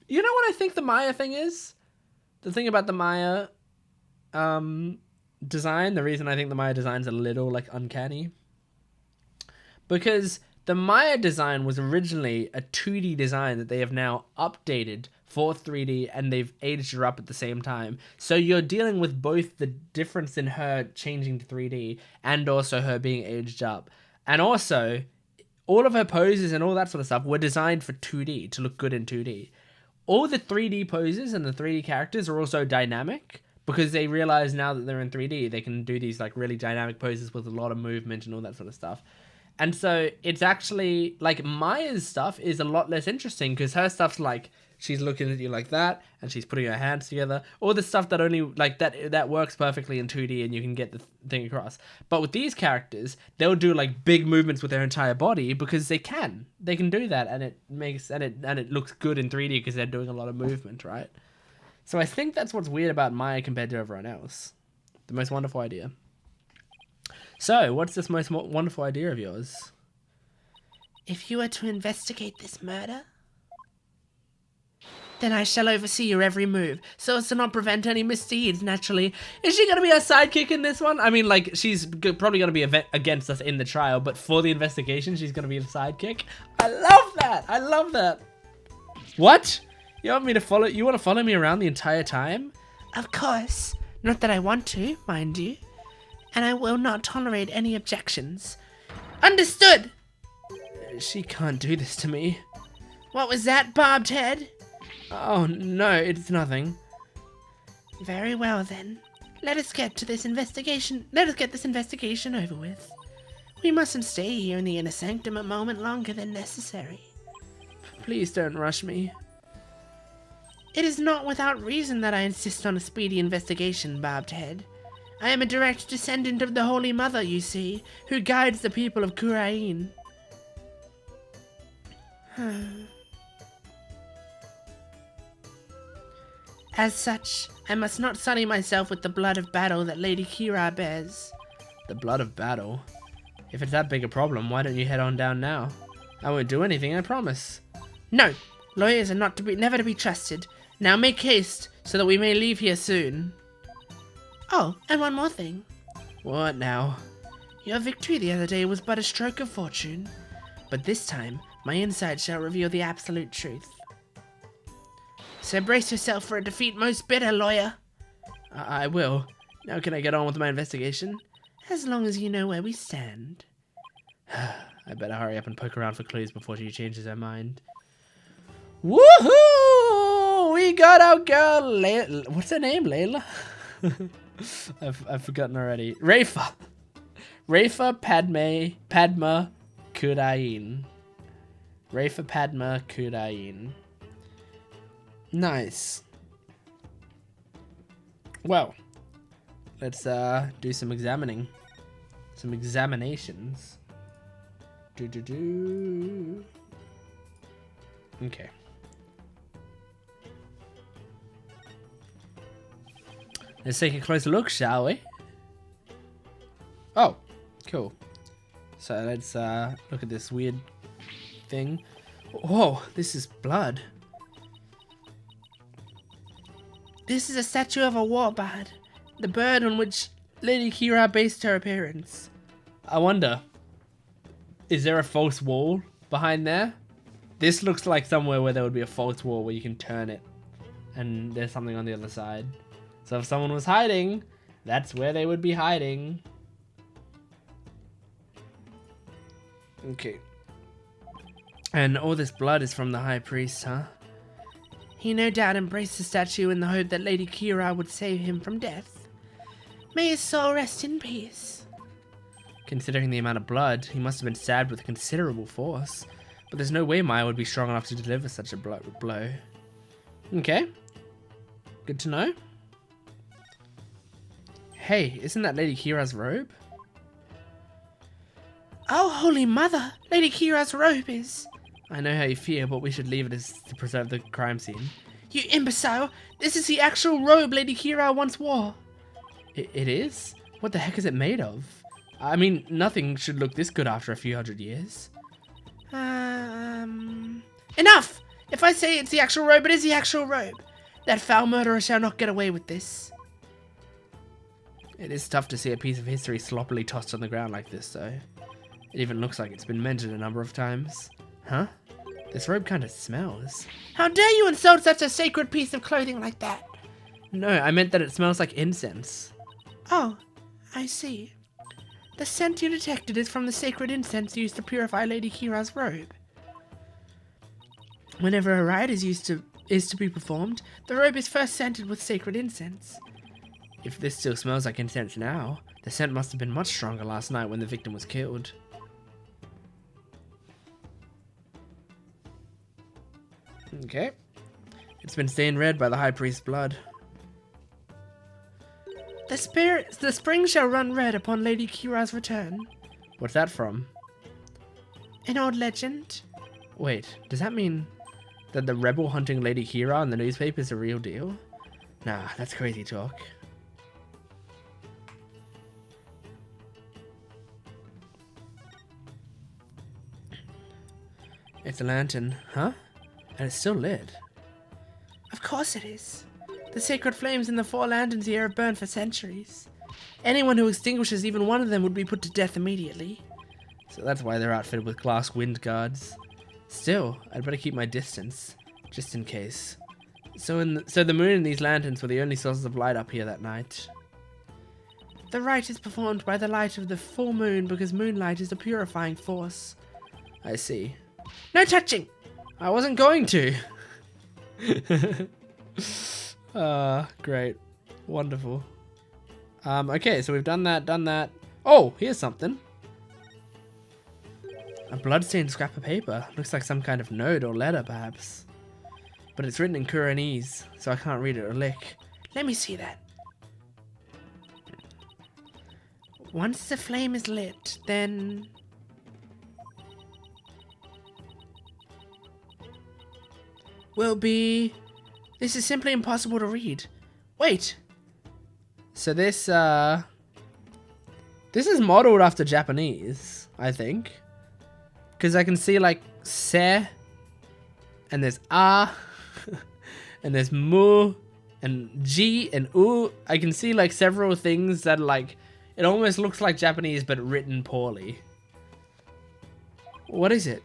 You know what I think the Maya thing is? The thing about the Maya design, the reason I think the Maya design's a little like uncanny. Because the Maya design was originally a 2D design that they have now updated for 3D, and they've aged her up at the same time. So you're dealing with both the difference in her changing to 3D and also her being aged up. And also, all of her poses and all that sort of stuff were designed for 2D, to look good in 2D. All the 3D poses and the 3D characters are also dynamic, because they realize now that they're in 3D, they can do these like really dynamic poses with a lot of movement and all that sort of stuff. And so it's actually, like, Maya's stuff is a lot less interesting, because her stuff's like, she's looking at you like that, and she's putting her hands together. All the stuff that only, like, that works perfectly in 2D, and you can get the thing across. But with these characters, they'll do, like, big movements with their entire body, because they can. They can do that, and it makes, and it looks good in 3D, because they're doing a lot of movement, right? So I think that's what's weird about Maya compared to everyone else. The most wonderful idea. So, what's this most wonderful idea of yours? If you are to investigate this murder, then I shall oversee your every move, so as to not prevent any misdeeds, naturally. Is she going to be a sidekick in this one? I mean, like, she's probably going to be against us in the trial, but for the investigation, she's going to be the sidekick. I love that! I love that! What? You want me to follow? You want to follow me around the entire time? Of course. Not that I want to, mind you. And I will not tolerate any objections. Understood! She can't do this to me. What was that, bobbed head? Oh, no, it's nothing. Very well, then. Let us get this investigation over with. We mustn't stay here in the inner sanctum a moment longer than necessary. Please don't rush me. It is not without reason that I insist on a speedy investigation, bobbed head. I am a direct descendant of the Holy Mother, you see, who guides the people of Kurain. As such, I must not sully myself with the blood of battle that Lady Kira bears. The blood of battle? If it's that big a problem, why don't you head on down now? I won't do anything, I promise. No, lawyers are never to be trusted. Now make haste, so that we may leave here soon. Oh, and one more thing. What now? Your victory the other day was but a stroke of fortune. But this time, my insight shall reveal the absolute truth. So brace yourself for a defeat most bitter, lawyer. I will. Now can I get on with my investigation? As long as you know where we stand. I better hurry up and poke around for clues before she changes her mind. Woohoo! We got our girl, Layla. What's her name, Layla? I've forgotten already. Rafa Padma Kurain. Rafa Padma Kurain. Nice. Well, let's do some examining. Some examinations. Okay. Let's take a closer look, shall we? Oh, cool. So let's look at this weird thing. Whoa, this is blood. This is a statue of a warbird, the bird on which Lady Kira based her appearance. I wonder, is there a false wall behind there? This looks like somewhere where there would be a false wall where you can turn it and there's something on the other side. So if someone was hiding, that's where they would be hiding. Okay. And all this blood is from the High Priest, huh? He no doubt embraced the statue in the hope that Lady Kira would save him from death. May his soul rest in peace. Considering the amount of blood, he must have been stabbed with considerable force. But there's no way Maya would be strong enough to deliver such a blow. Okay. Good to know. Hey, isn't that Lady Kira's robe? Oh, Holy Mother! Lady Kira's robe is... I know how you feel, but we should leave it as to preserve the crime scene. You imbecile! This is the actual robe Lady Kira once wore. It is? What the heck is it made of? I mean, nothing should look this good after a few hundred years. Enough! If I say it's the actual robe, it is the actual robe. That foul murderer shall not get away with this. It is tough to see a piece of history sloppily tossed on the ground like this, though. It even looks like it's been mended a number of times. Huh? This robe kind of smells. How dare you insult such a sacred piece of clothing like that? No, I meant that it smells like incense. Oh, I see. The scent you detected is from the sacred incense used to purify Lady Kira's robe. Whenever a rite is to be performed, the robe is first scented with sacred incense. If this still smells like incense now, the scent must have been much stronger last night when the victim was killed. Okay. It's been stained red by the High Priest's blood. The spring shall run red upon Lady Kira's return. What's that from? An old legend. Wait, does that mean that the rebel hunting Lady Kira in the newspaper is a real deal? Nah, that's crazy talk. It's a lantern, huh? And it's still lit. Of course it is. The sacred flames in the 4 lanterns here have burned for centuries. Anyone who extinguishes even one of them would be put to death immediately. So that's why they're outfitted with glass wind guards. Still, I'd better keep my distance, just in case. So the moon and these lanterns were the only sources of light up here that night. The rite is performed by the light of the full moon because moonlight is a purifying force. I see. No touching! I wasn't going to. Great. Wonderful. Okay, so we've done that. Oh, here's something. A bloodstained scrap of paper. Looks like some kind of note or letter, perhaps. But it's written in Kuranese, so I can't read it or lick. Let me see that. Once the flame is lit, then... will be... This is simply impossible to read. Wait. So this is modeled after Japanese, I think. Because I can see like se, and there's a, and there's mu, and ji, and u. I can see like several things that like, it almost looks like Japanese but written poorly. What is it?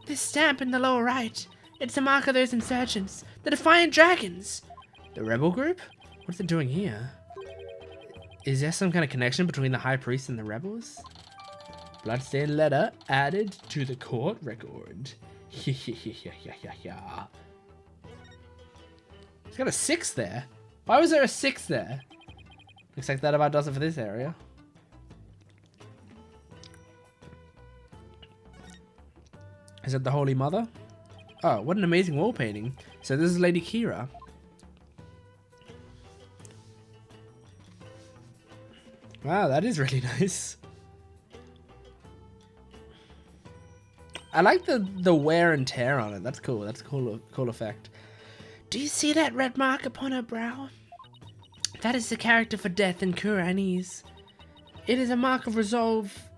This stamp in the lower right. It's a mark of those insurgents, the Defiant Dragons. The rebel group? What's it doing here? Is there some kind of connection between the High Priest and the rebels? Bloodstained letter added to the court record. It's got a 6 there. Why was there a 6 there? Looks like that about does it for this area. Is it the Holy Mother? Oh, what an amazing wall painting. So this is Lady Kira. Wow, that is really nice. I like the wear and tear on it. That's cool. That's a cool effect. Do you see that red mark upon her brow? That is the character for death in Kuranese. It is a mark of resolve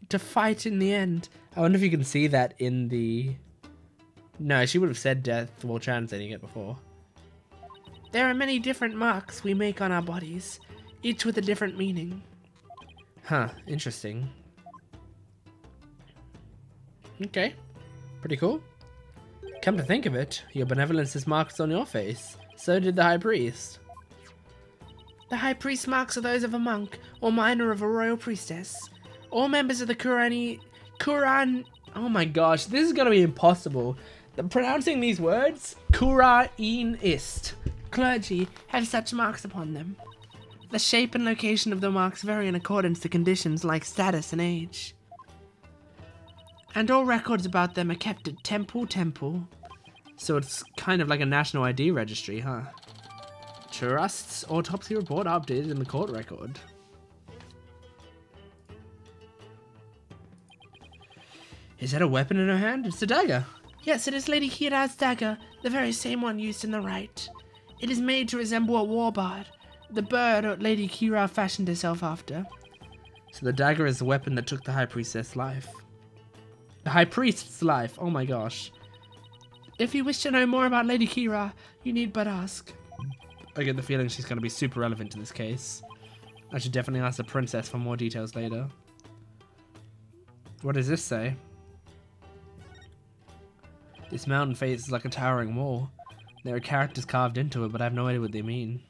to fight in the end. I wonder if you can see that in the... No, she would have said death while translating it before. There are many different marks we make on our bodies, each with a different meaning. Huh, interesting. Okay, pretty cool. Come to think of it, your benevolence is marked on your face. So did the High Priest. The High Priest marks are those of a monk or minor of a royal priestess. All members of the Quran... Oh my gosh, this is gonna be impossible. Pronouncing these words, Qur'anist clergy have such marks upon them. The shape and location of the marks vary in accordance to conditions like status and age. And all records about them are kept at temple. So it's kind of like a national ID registry, huh? Trust's autopsy report updated in the court record. Is that a weapon in her hand? It's a dagger. Yes, it is Lady Kira's dagger, the very same one used in the rite. It is made to resemble a warbird, the bird Lady Kira fashioned herself after. So the dagger is the weapon that took the High Priestess' life. The High Priest's life, oh my gosh. If you wish to know more about Lady Kira, you need but ask. I get the feeling she's going to be super relevant to this case. I should definitely ask the princess for more details later. What does this say? This mountain face is like a towering wall. There are characters carved into it, but I have no idea what they mean.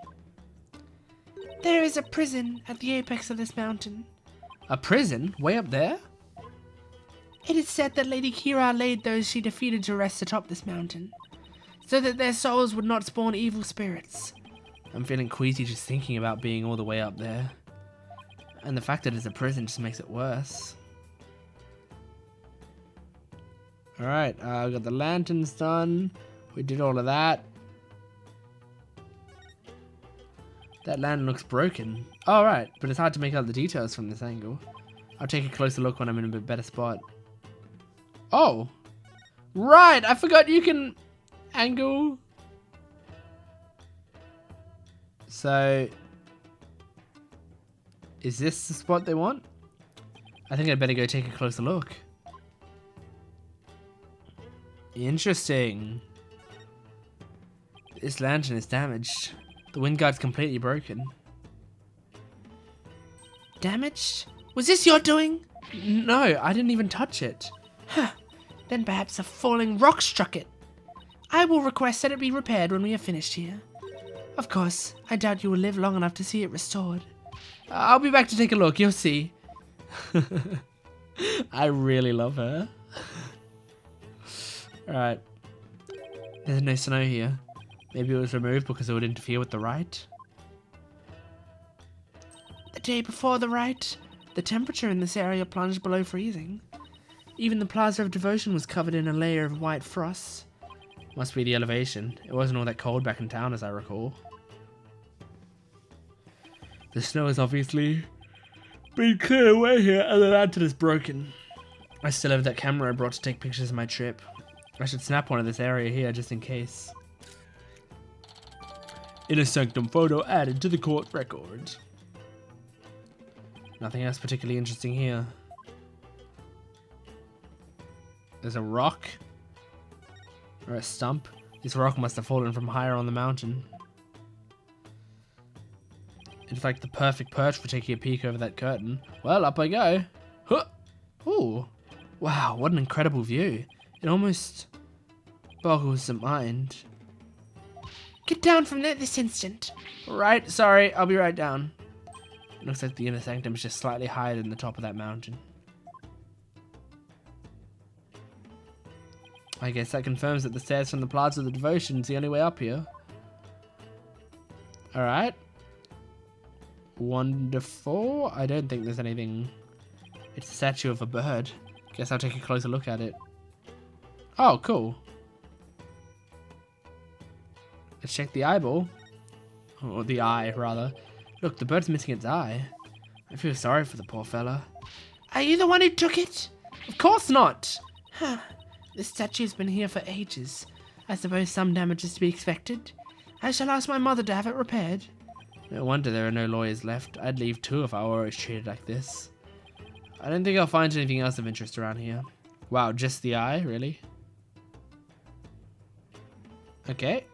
There is a prison at the apex of this mountain. A prison? Way up there? It is said that Lady Kira laid those she defeated to rest atop this mountain, so that their souls would not spawn evil spirits. I'm feeling queasy just thinking about being all the way up there. And the fact that it's a prison just makes it worse. Alright, I got the lanterns done. We did all of that. That lantern looks broken. Alright, but it's hard to make out the details from this angle. I'll take a closer look when I'm in a bit better spot. Oh! Right, I forgot you can angle. So, is this the spot they want? I think I'd better go take a closer look. Interesting. This lantern is damaged. The wind guard's completely broken. Damaged? Was this your doing? No, I didn't even touch it. Huh. Then perhaps a falling rock struck it. I will request that it be repaired when we are finished here. Of course, I doubt you will live long enough to see it restored. I'll be back to take a look, you'll see. I really love her. Alright. There's no snow here. Maybe it was removed because it would interfere with the rite. The day before the rite, the temperature in this area plunged below freezing. Even the Plaza of Devotion was covered in a layer of white frost. Must be the elevation. It wasn't all that cold back in town as I recall. The snow has obviously been cleared away here and the lantern is broken. I still have that camera I brought to take pictures of my trip. I should snap one of this area here just in case. Inner sanctum photo added to the court record. Nothing else particularly interesting here. There's a rock. Or a stump. This rock must have fallen from higher on the mountain. It's like the perfect perch for taking a peek over that curtain. Well, up I go. Huh. Ooh. Wow, what an incredible view. It almost boggles the mind. Get down from there this instant. Right, sorry, I'll be right down. It looks like the inner sanctum is just slightly higher than the top of that mountain. I guess that confirms that the stairs from the Plaza of the Devotion is the only way up here. Alright. Wonderful. I don't think there's anything. It's a statue of a bird. Guess I'll take a closer look at it. Oh, cool. Let's check the eyeball. Or the eye, rather. Look, the bird's missing its eye. I feel sorry for the poor fella. Are you the one who took it? Of course not! Huh. This statue's been here for ages. I suppose some damage is to be expected. I shall ask my mother to have it repaired. No wonder there are no lawyers left. I'd leave too if I were always treated like this. I don't think I'll find anything else of interest around here. Wow, just the eye, really? Okay,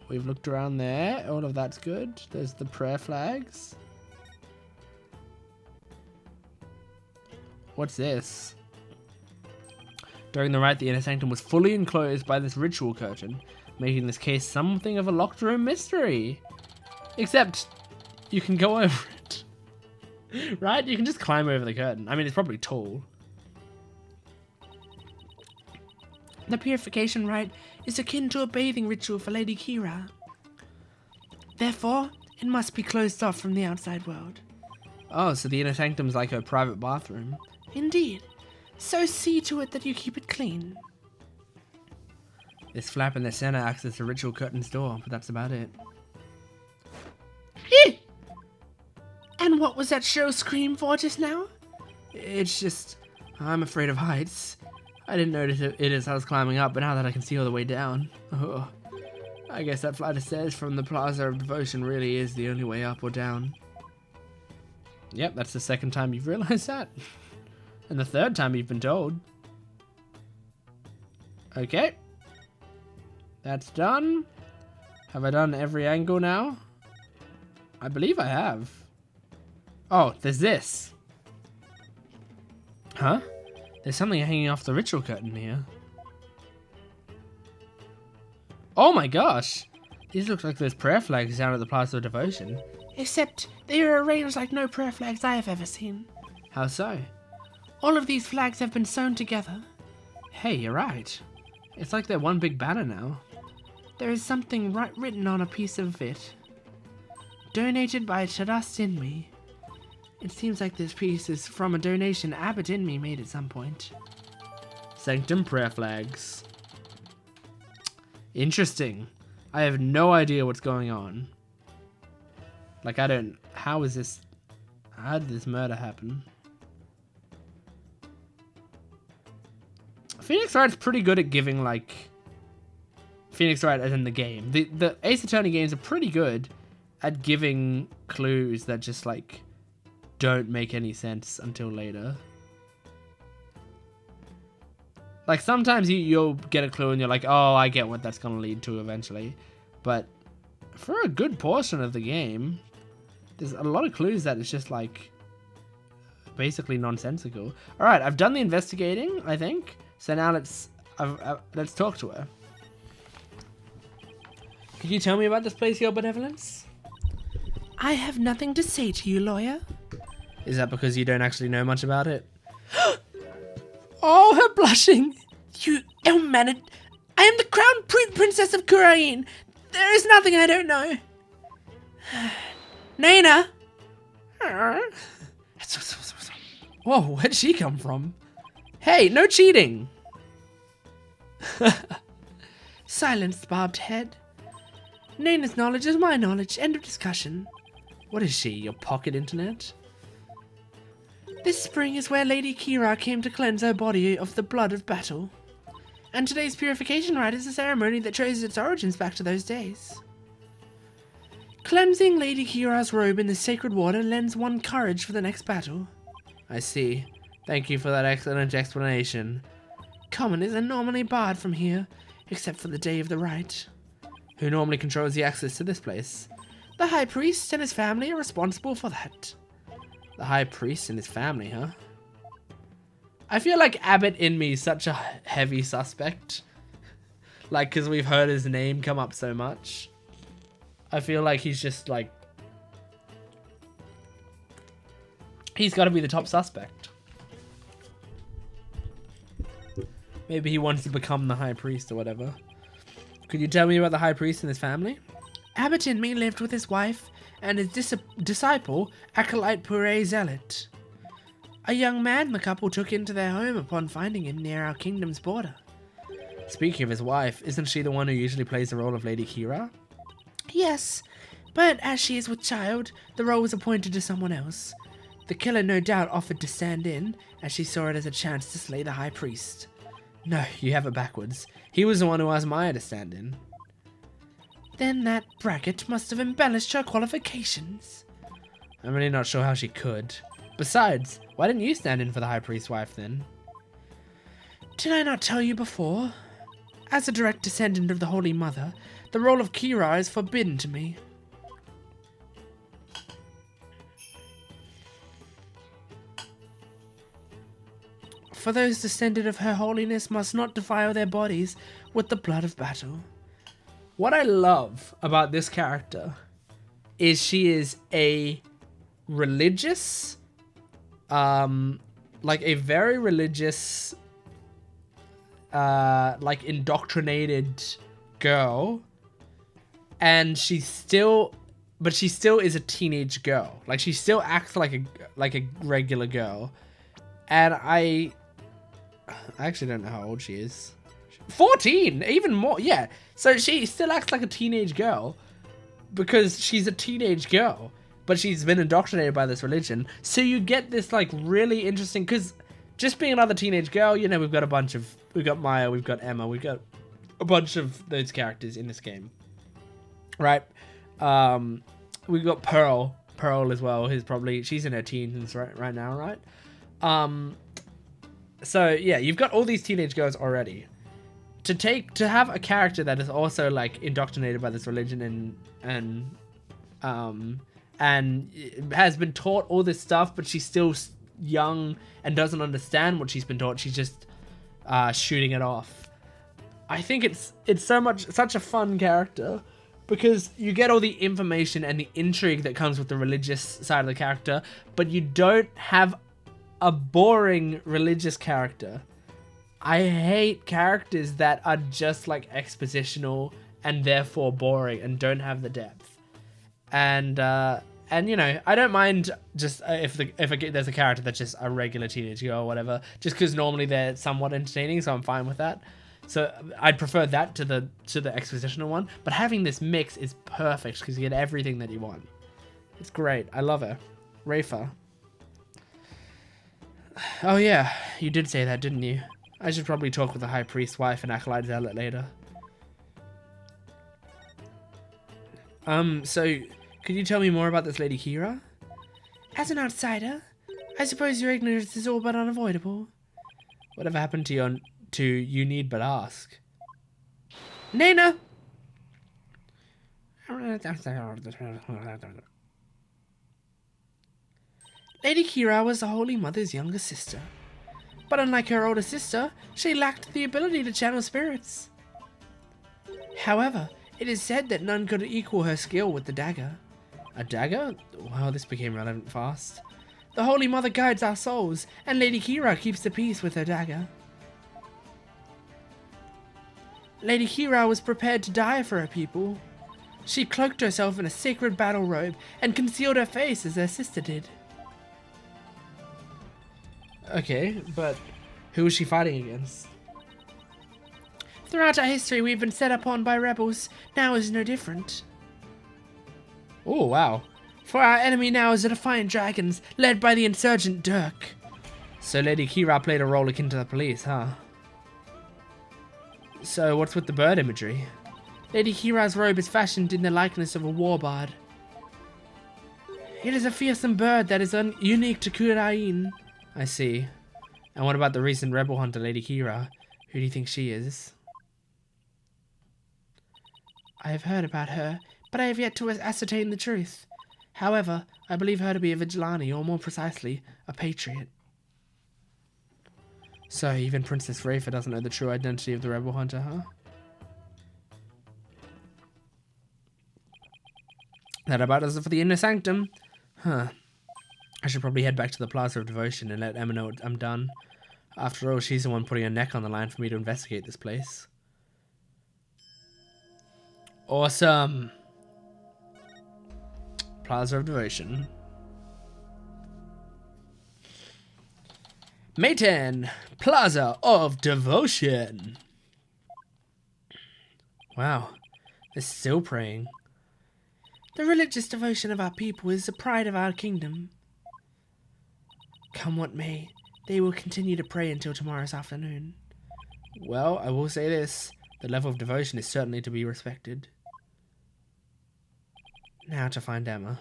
we've looked around there. All of that's good. There's the prayer flags. What's this? During the rite, the inner sanctum was fully enclosed by this ritual curtain, making this case something of a locked room mystery. Except, you can go over it. Right? You can just climb over the curtain. I mean, it's probably tall. The purification rite is akin to a bathing ritual for Lady Kira. Therefore, it must be closed off from the outside world. Oh, so the inner sanctum's like her private bathroom. Indeed. So see to it that you keep it clean. This flap in the center acts as a ritual curtain's door, but that's about it. Eh! And what was that shrill scream for just now? It's just, I'm afraid of heights. I didn't notice it as I was climbing up, but now that I can see all the way down. Oh, I guess that flight of stairs from the Plaza of Devotion really is the only way up or down. Yep, that's the second time you've realized that. And the third time you've been told. Okay. That's done. Have I done every angle now? I believe I have. Oh, there's this. Huh? There's something hanging off the ritual curtain here. Oh my gosh! These look like those prayer flags down at the Plaza of Devotion. Except they are arranged like no prayer flags I have ever seen. How so? All of these flags have been sewn together. Hey, you're right. It's like they're one big banner now. There is something written on a piece of it. Donated by Trust in Me. It seems like this piece is from a donation Abbott in Me made at some point. Sanctum prayer flags. Interesting. I have no idea what's going on. Like, how did this murder happen? Phoenix Wright's pretty good at giving, like, Phoenix Wright as in the game. The Ace Attorney games are pretty good at giving clues that just, like, don't make any sense until later. Like, sometimes you'll get a clue and you're like, oh, I get what that's going to lead to eventually. But for a good portion of the game, there's a lot of clues that it's just, like, basically nonsensical. Alright, I've done the investigating, I think. So now let's talk to her. Could you tell me about this place, Your Benevolence? I have nothing to say to you, lawyer. Is that because you don't actually know much about it? Oh, her blushing! You ill-mannered... I am the crown princess of Kurain. There is nothing I don't know. Naina! Whoa, where'd she come from? Hey, no cheating! Silence, barbed head. Naina's knowledge is my knowledge. End of discussion. What is she, your pocket internet? This spring is where Lady Kira came to cleanse her body of the blood of battle. And today's purification rite is a ceremony that traces its origins back to those days. Cleansing Lady Kira's robe in the sacred water lends one courage for the next battle. I see. Thank you for that excellent explanation. Common is normally barred from here, except for the day of the rite. Who normally controls the access to this place? The High Priest and his family are responsible for that. The High Priest and his family, huh? I feel like Abbott in Me is such a heavy suspect. Like, because we've heard his name come up so much. I feel like he's just, like... He's got to be the top suspect. Maybe he wants to become the High Priest or whatever. Could you tell me about the High Priest and his family? Abbott in Me lived with his wife and his disciple, Acolyte Pure Zealot. A young man the couple took into their home upon finding him near our kingdom's border. Speaking of his wife, isn't she the one who usually plays the role of Lady Kira? Yes, but as she is with child, the role was appointed to someone else. The killer no doubt offered to stand in, as she saw it as a chance to slay the High Priest. No, you have it backwards. He was the one who asked Maya to stand in. Then that bracket must have embellished her qualifications. I'm really not sure how she could. Besides, why didn't you stand in for the High Priest's wife then? Did I not tell you before? As a direct descendant of the Holy Mother, the role of Kira is forbidden to me. For those descended of Her Holiness must not defile their bodies with the blood of battle. What I love about this character is she is a religious, like a very religious, like indoctrinated girl, and she still is a teenage girl. Like she still acts like a regular girl, and I actually don't know how old she is. 14, even more, yeah. So she still acts like a teenage girl because she's a teenage girl, but she's been indoctrinated by this religion. So you get this like really interesting, because just being another teenage girl, you know, we've got Maya, we've got Emma, we've got a bunch of those characters in this game, right? We've got Pearl as well. She's in her teens right now, right? So yeah, you've got all these teenage girls already. To have a character that is also like indoctrinated by this religion and has been taught all this stuff, but she still young and doesn't understand what she's been taught. She's just shooting it off. I think it's such a fun character because you get all the information and the intrigue that comes with the religious side of the character, but you don't have a boring religious character. I hate characters that are just like expositional and therefore boring and don't have the depth. And you know, I don't mind just if there's a character that's just a regular teenage girl or whatever, just because normally they're somewhat entertaining, so I'm fine with that. So I'd prefer that to the expositional one. But having this mix is perfect because you get everything that you want. It's great. I love her. Rafa. Oh yeah, you did say that, didn't you? I should probably talk with the High Priest's wife and Acolyte Zealot later. So, could you tell me more about this Lady Kira? As an outsider, I suppose your ignorance is all but unavoidable. Whatever happened to you need but ask? Nana! Lady Kira was the Holy Mother's younger sister. But unlike her older sister, she lacked the ability to channel spirits. However, it is said that none could equal her skill with the dagger. A dagger? Wow, this became relevant fast. The Holy Mother guides our souls, and Lady Kira keeps the peace with her dagger. Lady Kira was prepared to die for her people. She cloaked herself in a sacred battle robe and concealed her face as her sister did. Okay, but who was she fighting against? Throughout our history, we've been set upon by rebels. Now is no different. Oh, wow. For our enemy now is the Defiant Dragons, led by the insurgent Dirk. So Lady Kira played a role akin to the police, huh? So what's with the bird imagery? Lady Kira's robe is fashioned in the likeness of a warbard. It is a fearsome bird that is unique to Kurain. I see. And what about the recent rebel hunter, Lady Kira? Who do you think she is? I have heard about her, but I have yet to ascertain the truth. However, I believe her to be a vigilante, or more precisely, a patriot. So, even Princess Rafa doesn't know the true identity of the rebel hunter, huh? That about does it for the Inner Sanctum. Huh. I should probably head back to the Plaza of Devotion and let Emma know I'm done. After all, she's the one putting her neck on the line for me to investigate this place. Awesome. Plaza of Devotion. May 10, Plaza of Devotion. Wow, they're still praying. The religious devotion of our people is the pride of our kingdom. Come what may, they will continue to pray until tomorrow's afternoon. Well, I will say this, the level of devotion is certainly to be respected. Now to find Emma.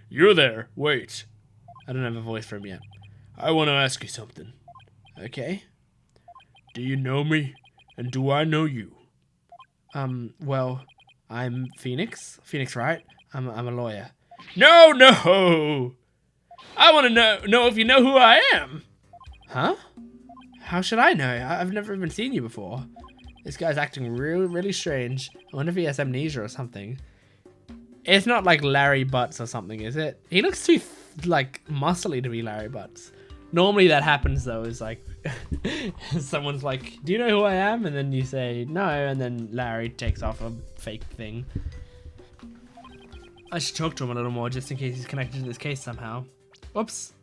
You're there. Wait. I don't have a voice for him yet. I want to ask you something. Okay. Do you know me? And do I know you? Well, I'm Phoenix. Phoenix Wright. I'm a lawyer. No! I want to know if you know who I am. Huh? How should I know? I've never even seen you before. This guy's acting really strange. I wonder if he has amnesia or something. It's not like Larry Butts or something, is it? He looks too, like, muscly to be Larry Butts. Normally that happens, though, is like, someone's like, do you know who I am? And then you say, no, and then Larry takes off a fake thing. I should talk to him a little more, just in case he's connected to this case somehow. Whoops.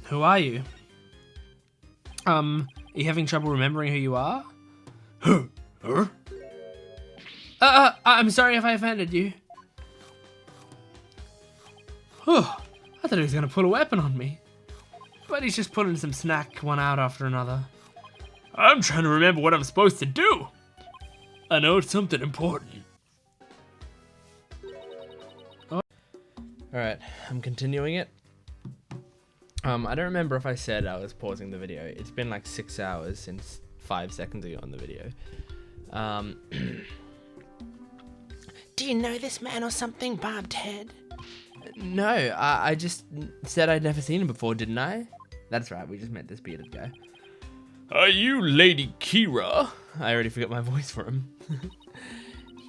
Who are you? Are you having trouble remembering who you are? Huh? I'm sorry if I offended you. Oh, I thought he was going to pull a weapon on me. But he's just pulling some snack one out after another. I'm trying to remember what I'm supposed to do. I know it's something important. Alright, I'm continuing it. I don't remember if I said I was pausing the video. It's been like 6 hours since 5 seconds ago on the video. Do you know this man or something, Bobbed Head? No, I just said I'd never seen him before, didn't I? That's right, we just met this bearded guy. Are you Lady Kira? I already forgot my voice for him.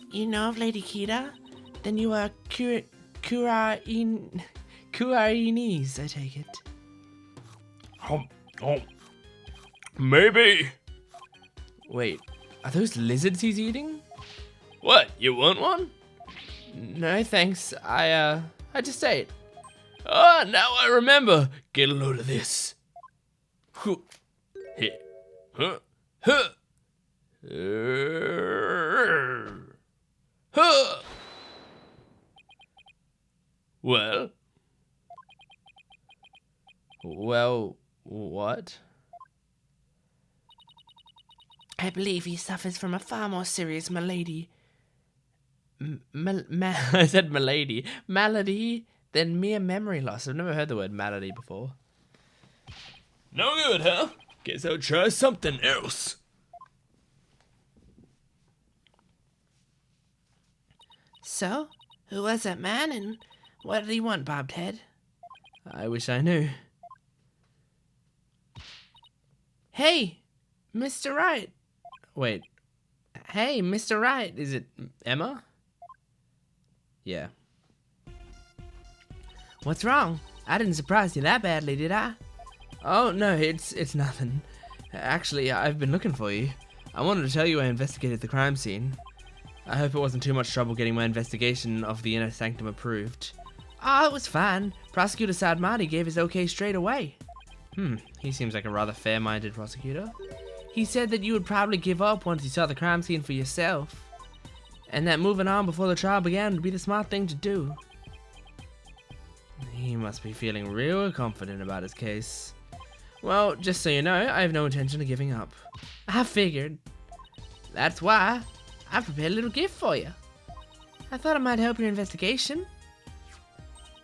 You know of Lady Kira? Then you are Kuainese, I take it. Maybe. Wait, are those lizards he's eating? What, you want one? No, thanks. I just ate. Ah, now I remember. Get a load of this. Here. Huh? Huh? Huh? Well? Well, what? I believe he suffers from a far more serious malady. I said malady. Malady than mere memory loss. I've never heard the word malady before. No good, huh? Guess I'll try something else. So, who was that man and what did he want, Bobbed Head? I wish I knew. Hey, Mr. Wright. Wait. Hey, Mr. Wright. Is it Emma? Yeah. What's wrong? I didn't surprise you that badly, did I? Oh, no, it's nothing. Actually, I've been looking for you. I wanted to tell you I investigated the crime scene. I hope it wasn't too much trouble getting my investigation of the inner sanctum approved. Oh, it was fine. Prosecutor Sadmati gave his okay straight away. He seems like a rather fair-minded prosecutor. He said that you would probably give up once you saw the crime scene for yourself. And that moving on before the trial began would be the smart thing to do. He must be feeling real confident about his case. Well, just so you know, I have no intention of giving up. I figured. That's why I prepared a little gift for you. I thought it might help your investigation.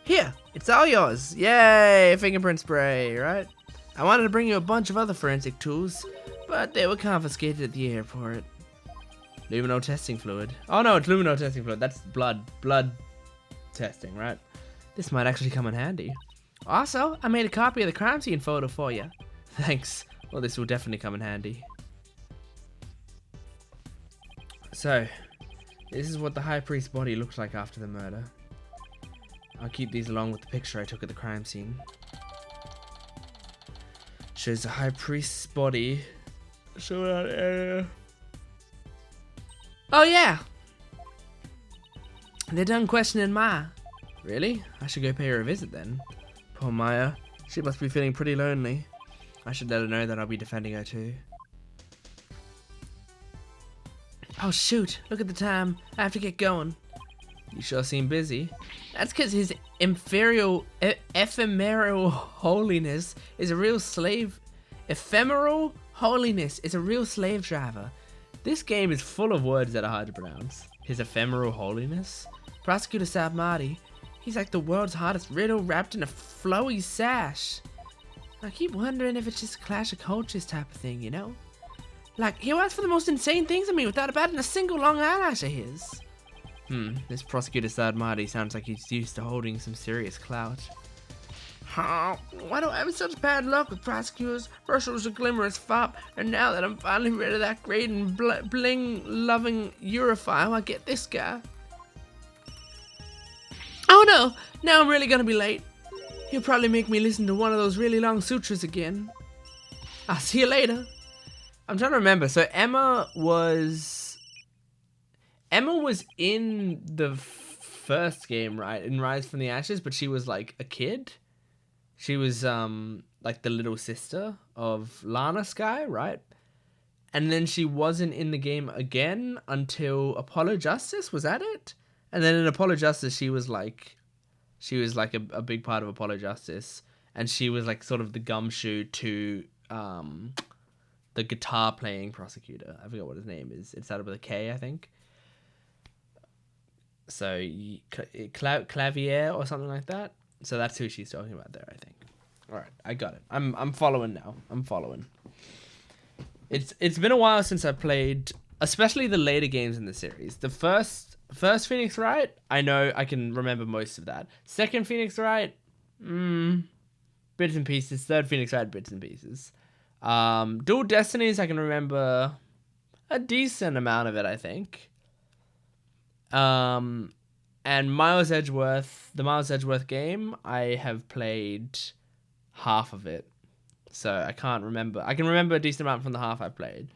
Here, it's all yours. Yay, fingerprint spray, right? I wanted to bring you a bunch of other forensic tools, but they were confiscated at the airport. Lumino testing fluid. Oh no, it's lumino testing fluid. That's blood testing, right? This might actually come in handy. Also, I made a copy of the crime scene photo for you. Thanks. Well, this will definitely come in handy. So, this is what the High Priest's body looked like after the murder. I'll keep these along with the picture I took at the crime scene. Shows the High Priest's body. Show that area. Oh yeah! They're done questioning Maya. Really? I should go pay her a visit then. Poor Maya. She must be feeling pretty lonely. I should let her know that I'll be defending her too. Oh shoot, look at the time. I have to get going. You sure seem busy. That's because his ephemeral holiness is a real slave. Ephemeral holiness is a real slave driver. This game is full of words that are hard to pronounce. His ephemeral holiness? Prosecutor Sabmati, he's like the world's hottest riddle wrapped in a flowy sash. I keep wondering if it's just a clash of cultures type of thing, you know? Like, he'll ask for the most insane things of me without batting a single long eyelash of his. This Prosecutor Sadmati sounds like he's used to holding some serious clout. Oh, why do I have such bad luck with prosecutors? First it was a glimmerous fop, and now that I'm finally rid of that great and bling-loving Europhile, I get this guy. Oh no! Now I'm really gonna be late. He'll probably make me listen to one of those really long sutras again. I'll see you later. I'm trying to remember. So Emma was in the first game, right? In Rise from the Ashes, but she was like a kid. She was like the little sister of Lana Sky, right? And then she wasn't in the game again until Apollo Justice. Was that it? And then in Apollo Justice, she was like a big part of Apollo Justice, and she was like sort of the gumshoe to the guitar playing prosecutor. I forgot what his name is. It started with a K, I think. So Clavier or something like that. So that's who she's talking about there, I think. All right, I got it. I'm following now. I'm following. It's been a while since I played, especially the later games in the series. The first First Phoenix Wright, I know I can remember most of that. Second Phoenix Wright, bits and pieces. Third Phoenix Wright, bits and pieces. Dual Destinies, I can remember a decent amount of it, I think. And Miles Edgeworth, the Miles Edgeworth game, I have played half of it. So I can't remember. I can remember a decent amount from the half I played.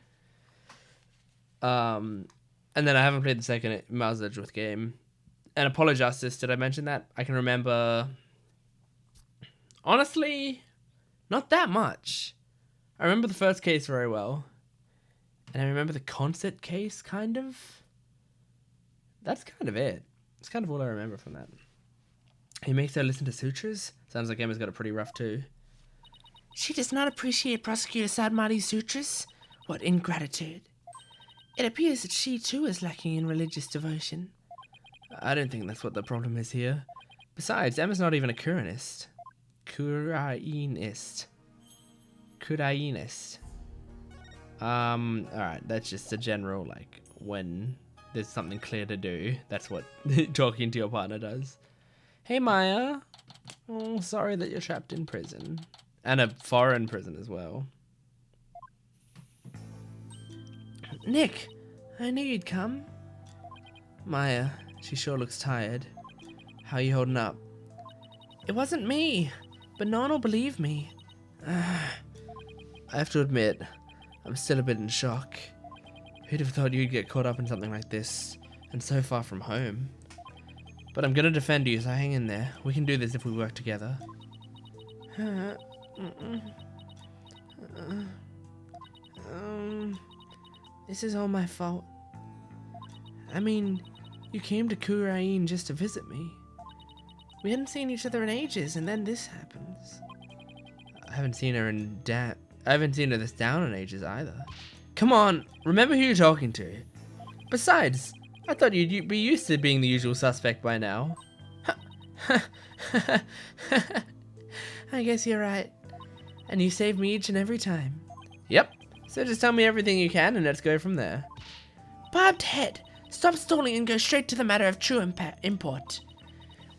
And then I haven't played the second Miles Edgeworth game. And Apollo Justice, did I mention that? I can remember, honestly, not that much. I remember the first case very well. And I remember the concert case, kind of. That's kind of it. That's kind of all I remember from that. He makes her listen to sutras? Sounds like Emma's got it pretty rough too. She does not appreciate Prosecutor Sadmati's sutras? What ingratitude. It appears that she too is lacking in religious devotion. I don't think that's what the problem is here. Besides, Emma's not even a Kuranist. Kurainist. Alright, that's just a general, like, when there's something clear to do. That's what talking to your partner does. Hey, Maya. Oh, sorry that you're trapped in prison. And a foreign prison as well. Nick, I knew you'd come. Maya, she sure looks tired. How are you holding up? It wasn't me, but no one will believe me. I have to admit, I'm still a bit in shock. Who'd have thought you'd get caught up in something like this, and so far from home? But I'm gonna defend you, so hang in there. We can do this if we work together. This is all my fault. I mean, you came to Kurain just to visit me. We hadn't seen each other in ages, and then this happens. I haven't seen her this down in ages either. Come on, remember who you're talking to. Besides, I thought you'd be used to being the usual suspect by now. I guess you're right. And you saved me each and every time. Yep. So just tell me everything you can and let's go from there. Barbed head, stop stalling and go straight to the matter of true import.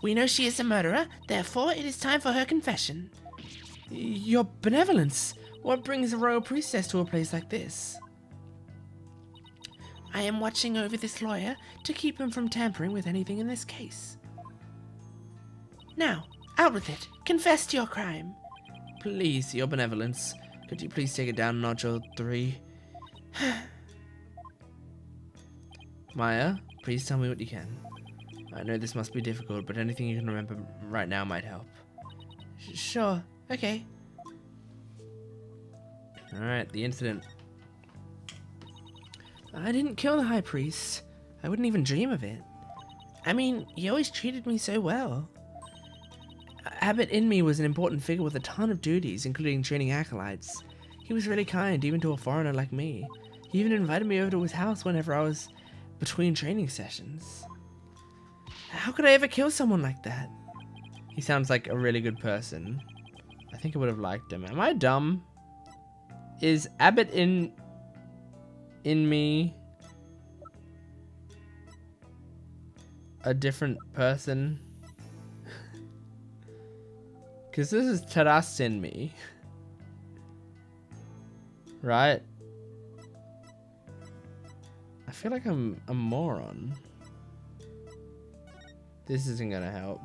We know she is a murderer, therefore it is time for her confession. Your benevolence. What brings a royal priestess to a place like this? I am watching over this lawyer to keep him from tampering with anything in this case. Now, out with it. Confess to your crime. Please, your benevolence. Could you please take it down a notch or 3? Maya, please tell me what you can. I know this must be difficult, but anything you can remember right now might help. Sure, okay. Alright, the incident. I didn't kill the High Priest. I wouldn't even dream of it. I mean, he always treated me so well. Abbot Inme was an important figure with a ton of duties, including training acolytes. He was really kind, even to a foreigner like me. He even invited me over to his house whenever I was between training sessions. How could I ever kill someone like that? He sounds like a really good person. I think I would have liked him. Am I dumb? Is Abbot Inme a different person? Because this is Taras Inme. Right? I feel like I'm a moron. This isn't gonna help.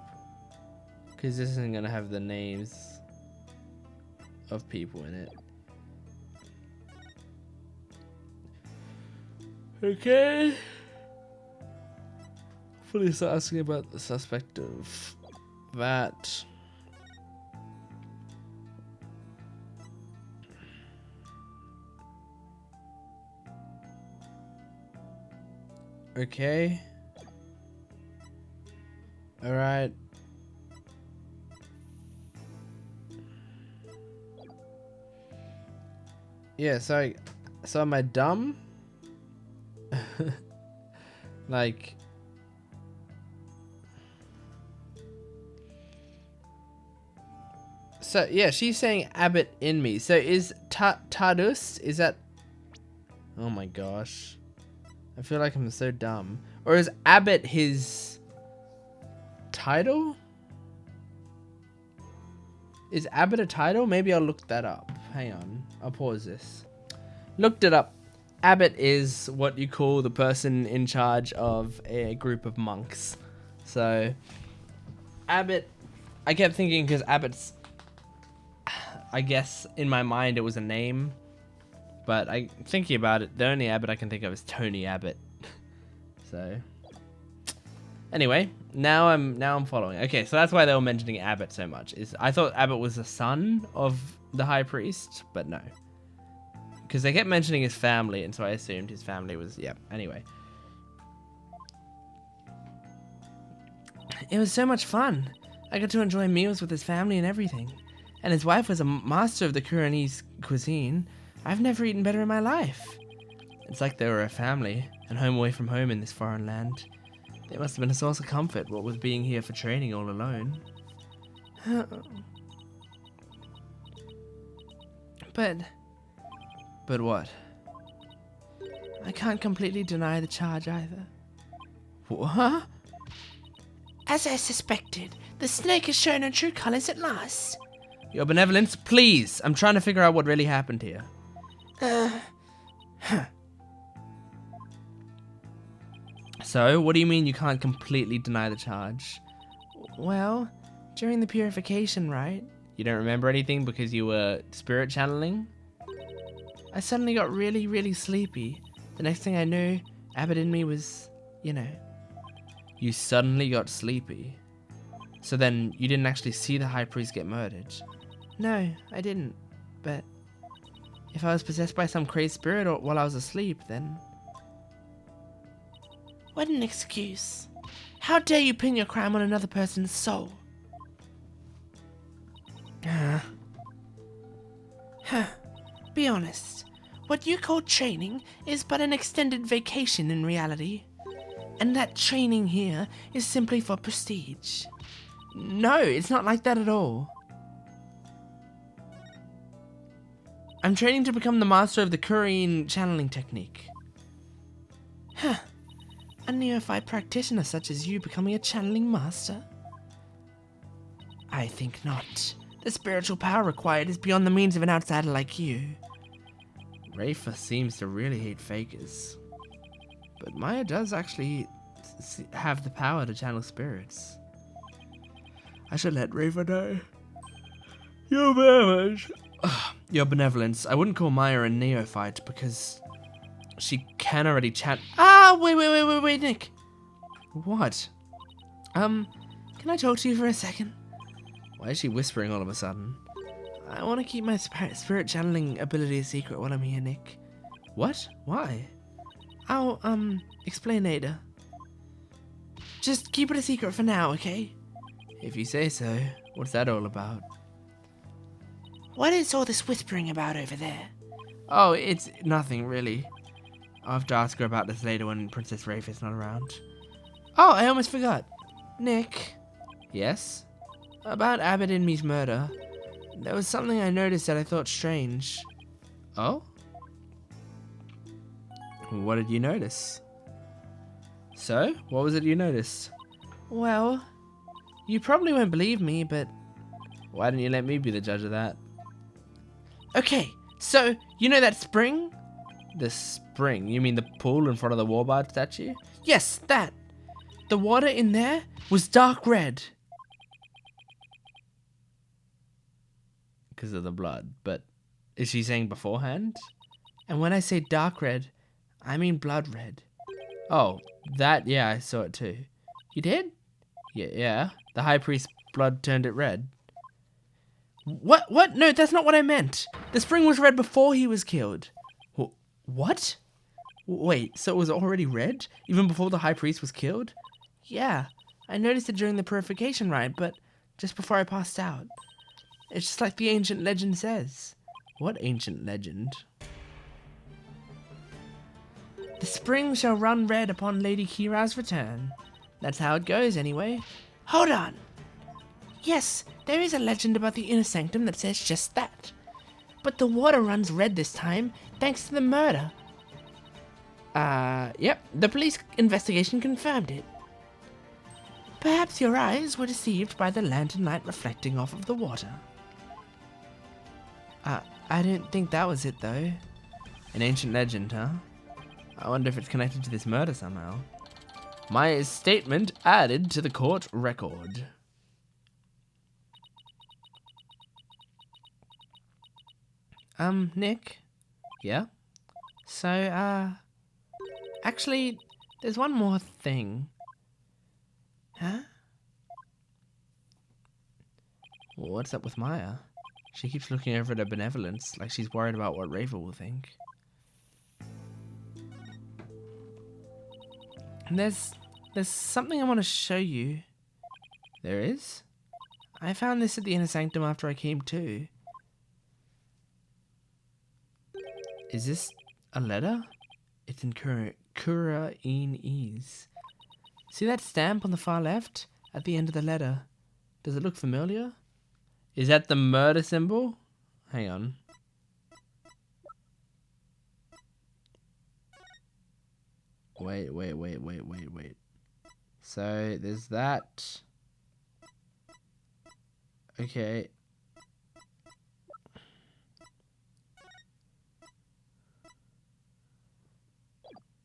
Because this isn't gonna have the names of people in it. Okay. Police are asking about the suspect of that. Okay. Alright. Yeah, so am I dumb? Like, so yeah, she's saying Abbot Inme. So is Tadus, is that, oh my gosh, I feel like I'm so dumb. Or is Abbot his title? Is Abbot a title? Maybe I'll look that up. Hang on. I'll pause this. Looked it up. Abbot is what you call the person in charge of a group of monks. So, Abbot, I kept thinking because Abbot's, I guess in my mind it was a name, but thinking about it, the only Abbot I can think of is Tony Abbott. So, anyway, now I'm following. Okay, so that's why they were mentioning Abbott so much. I thought Abbott was the son of the high priest, but no. Because they kept mentioning his family, and so I assumed his family was, yeah, anyway. It was so much fun. I got to enjoy meals with his family and everything. And his wife was a master of the Kuranese cuisine. I've never eaten better in my life. It's like they were a family, and home away from home in this foreign land. It must have been a source of comfort, what with being here for training all alone. But what? I can't completely deny the charge either. What? As I suspected, the snake has shown her true colors at last. Your benevolence, please. I'm trying to figure out what really happened here. So, what do you mean you can't completely deny the charge? Well, during the purification rite, You don't remember anything because you were spirit channeling? I suddenly got really, really sleepy. The next thing I knew, Abbott in me was, you know. You suddenly got sleepy. So then you didn't actually see the high priest get murdered? No, I didn't. But if I was possessed by some crazed spirit or while I was asleep, then... What an excuse. How dare you pin your crime on another person's soul? Be honest. What you call training is but an extended vacation in reality. And that training here is simply for prestige. No, it's not like that at all. I'm training to become the master of the Korean channeling technique. A neophyte practitioner such as you becoming a channeling master? I think not. The spiritual power required is beyond the means of an outsider like you. Rafa seems to really hate fakers. But Maya does actually have the power to channel spirits. I should let Rafa know. Your benevolence. Your benevolence. I wouldn't call Maya a neophyte because she can already chant. Ah, wait, Nick. What? Can I talk to you for a second? Why is she whispering all of a sudden? I want to keep my spirit channeling ability a secret while I'm here, Nick. What? Why? I'll, explain later. Just keep it a secret for now, okay? If you say so. What's that all about? What is all this whispering about over there? Oh, it's nothing, really. I'll have to ask her about this later when Princess Rafe is not around. Oh, I almost forgot. Nick. Yes? About Abbott and me's murder. There was something I noticed that I thought strange. Oh? What did you notice? So, what was it you noticed? Well, you probably won't believe me, but... Why didn't you let me be the judge of that? Okay, so, you know that spring? The spring? You mean the pool in front of the Warbard statue? Yes, that. The water in there was dark red. Because of the blood, but is she saying beforehand? And when I say dark red, I mean blood red. Oh, that, yeah, I saw it too. You did? Yeah. The high priest's blood turned it red. What? No, that's not what I meant. The spring was red before he was killed. What? Wait, so it was already red? Even before the high priest was killed? Yeah, I noticed it during the purification rite, but just before I passed out. It's just like the ancient legend says. What ancient legend? The spring shall run red upon Lady Kira's return. That's how it goes, anyway. Hold on. Yes, there is a legend about the inner sanctum that says just that. But the water runs red this time, thanks to the murder. Yep, the police investigation confirmed it. Perhaps your eyes were deceived by the lantern light reflecting off of the water. I don't think that was it, though. An ancient legend, huh? I wonder if it's connected to this murder somehow. My statement added to the court record. Nick? Yeah? So, actually, there's one more thing. Huh? What's up with Maya? She keeps looking over at her benevolence, like she's worried about what Raver will think. And there's something I want to show you. There is? I found this at the inner sanctum after I came to. Is this a letter? It's in Kurainese. See that stamp on the far left? At the end of the letter. Does it look familiar? Is that the murder symbol? Hang on. Wait. So, there's that. Okay.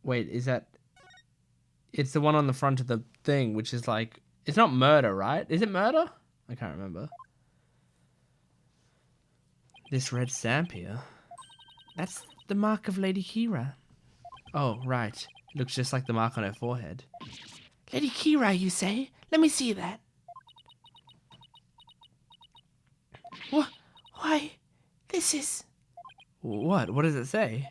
Wait, is that... It's the one on the front of the thing, which is like... It's not murder, right? Is it murder? I can't remember. This red stamp here. That's the mark of Lady Kira. Oh, right. Looks just like the mark on her forehead. Lady Kira, you say? Let me see that. Why? This is... What? What does it say?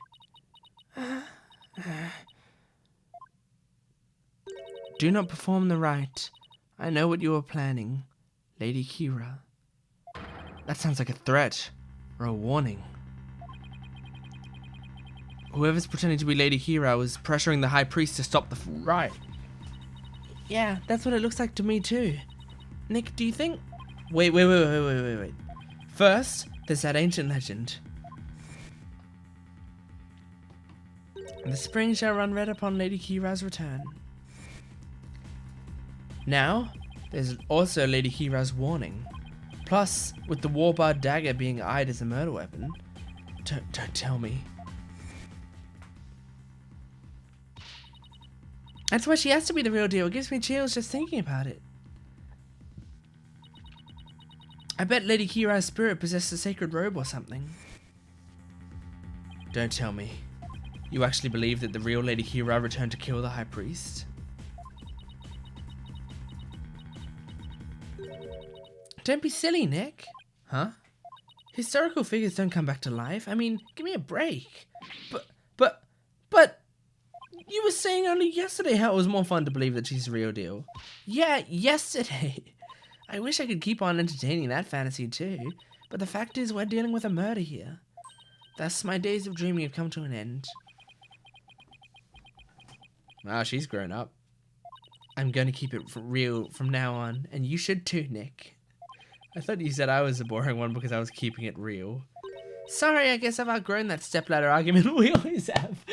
Do not perform the rite. I know what you are planning, Lady Kira. That sounds like a threat, or a warning. Whoever's pretending to be Lady Kira was pressuring the High Priest to stop the rite. Yeah, that's what it looks like to me too. Nick, do you think... Wait. First, there's that ancient legend. The spring shall run red upon Lady Kira's return. Now, there's also Lady Kira's warning. Plus, with the Warbar dagger being eyed as a murder weapon. Don't tell me. That's why she has to be the real deal. It gives me chills just thinking about it. I bet Lady Kira's spirit possessed a sacred robe or something. Don't tell me. You actually believe that the real Lady Kira returned to kill the High Priest? Don't be silly, Nick. Huh? Historical figures don't come back to life. I mean, give me a break. But... You were saying only yesterday how it was more fun to believe that she's the real deal. Yeah, yesterday. I wish I could keep on entertaining that fantasy too. But the fact is, we're dealing with a murder here. Thus, my days of dreaming have come to an end. Wow, she's grown up. I'm going to keep it real from now on, and you should too, Nick. I thought you said I was the boring one because I was keeping it real. Sorry, I guess I've outgrown that stepladder argument we always have.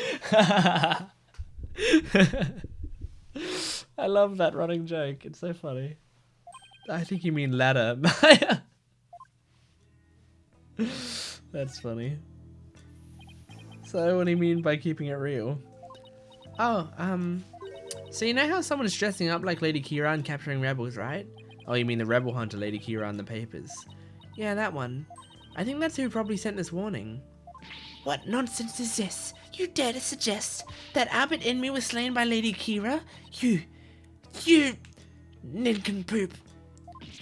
I love that running joke. It's so funny. I think you mean ladder. That's funny. So what do you mean by keeping it real? Oh, so you know how someone is dressing up like Lady Kira and capturing rebels, right? Oh, you mean the rebel hunter Lady Kira in the papers? Yeah, that one. I think that's who probably sent this warning. What nonsense is this? You dare to suggest that Albert Enmy was slain by Lady Kira? You nincompoop.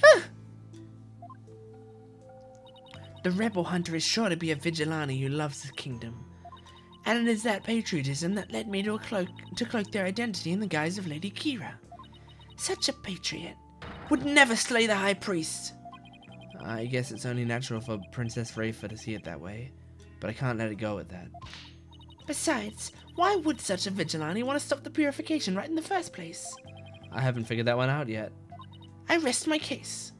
Huh. The rebel hunter is sure to be a vigilante who loves his kingdom. And it is that patriotism that led me to cloak their identity in the guise of Lady Kira. Such a patriot would never slay the High Priest. I guess it's only natural for Princess Rafa to see it that way, but I can't let it go at that. Besides, why would such a vigilante want to stop the purification right in the first place? I haven't figured that one out yet. I rest my case.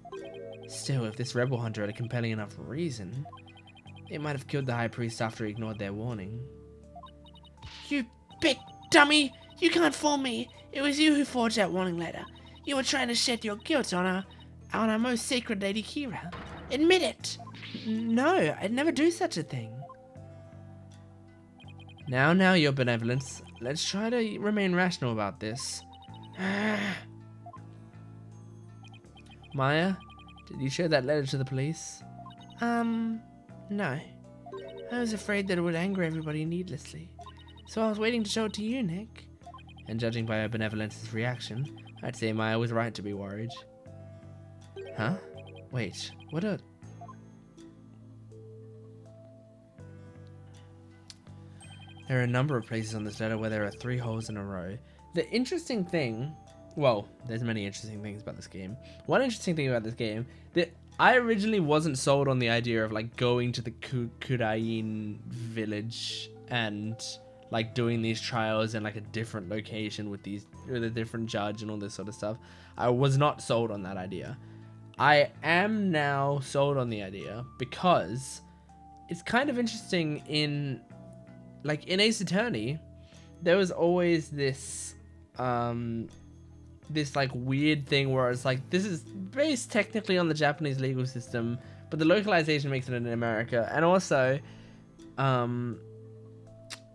Still, if this rebel hunter had a compelling enough reason, they might have killed the High Priest after he ignored their warning. You big dummy! You can't fool me. It was you who forged that warning letter. You were trying to shed your guilt on our most sacred Lady Kira. Admit it. No, I'd never do such a thing. Now, your benevolence. Let's try to remain rational about this. Maya, did you show that letter to the police? No. I was afraid that it would anger everybody needlessly. So I was waiting to show it to you, Nick. And judging by her benevolence's reaction, I'd say Maya was right to be worried. Huh? Wait, what a... There are a number of places on this letter where there are 3 holes in a row. The interesting thing... Well, there's many interesting things about this game. One interesting thing about this game, that I originally wasn't sold on the idea of like going to the Kurain village and like doing these trials in like a different location with a different judge and all this sort of stuff. I was not sold on that idea. I am now sold on the idea because it's kind of interesting in like in Ace Attorney, there was always this this like weird thing where it's like this is based technically on the Japanese legal system, but the localization makes it in America, and also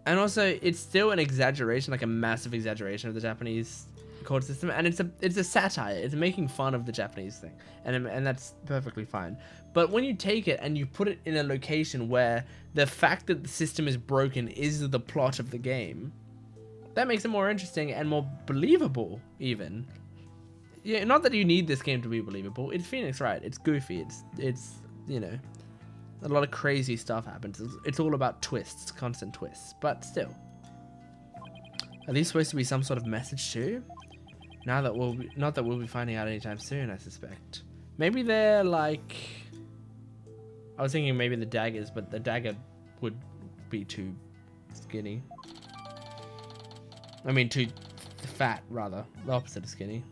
it's still an exaggeration, like a massive exaggeration of the Japanese court system, and it's a satire. It's making fun of the Japanese thing, and that's perfectly fine. But when you take it and you put it in a location where the fact that the system is broken is the plot of the game, that makes it more interesting and more believable, even. Yeah, not that you need this game to be believable. It's Phoenix Wright. It's goofy. It's you know, a lot of crazy stuff happens. It's all about twists, constant twists. But still, are these supposed to be some sort of message too? Not that we'll be finding out anytime soon, I suspect. Maybe they're like... I was thinking maybe the daggers, but the dagger would be too skinny. I mean, too fat, rather. The opposite of skinny.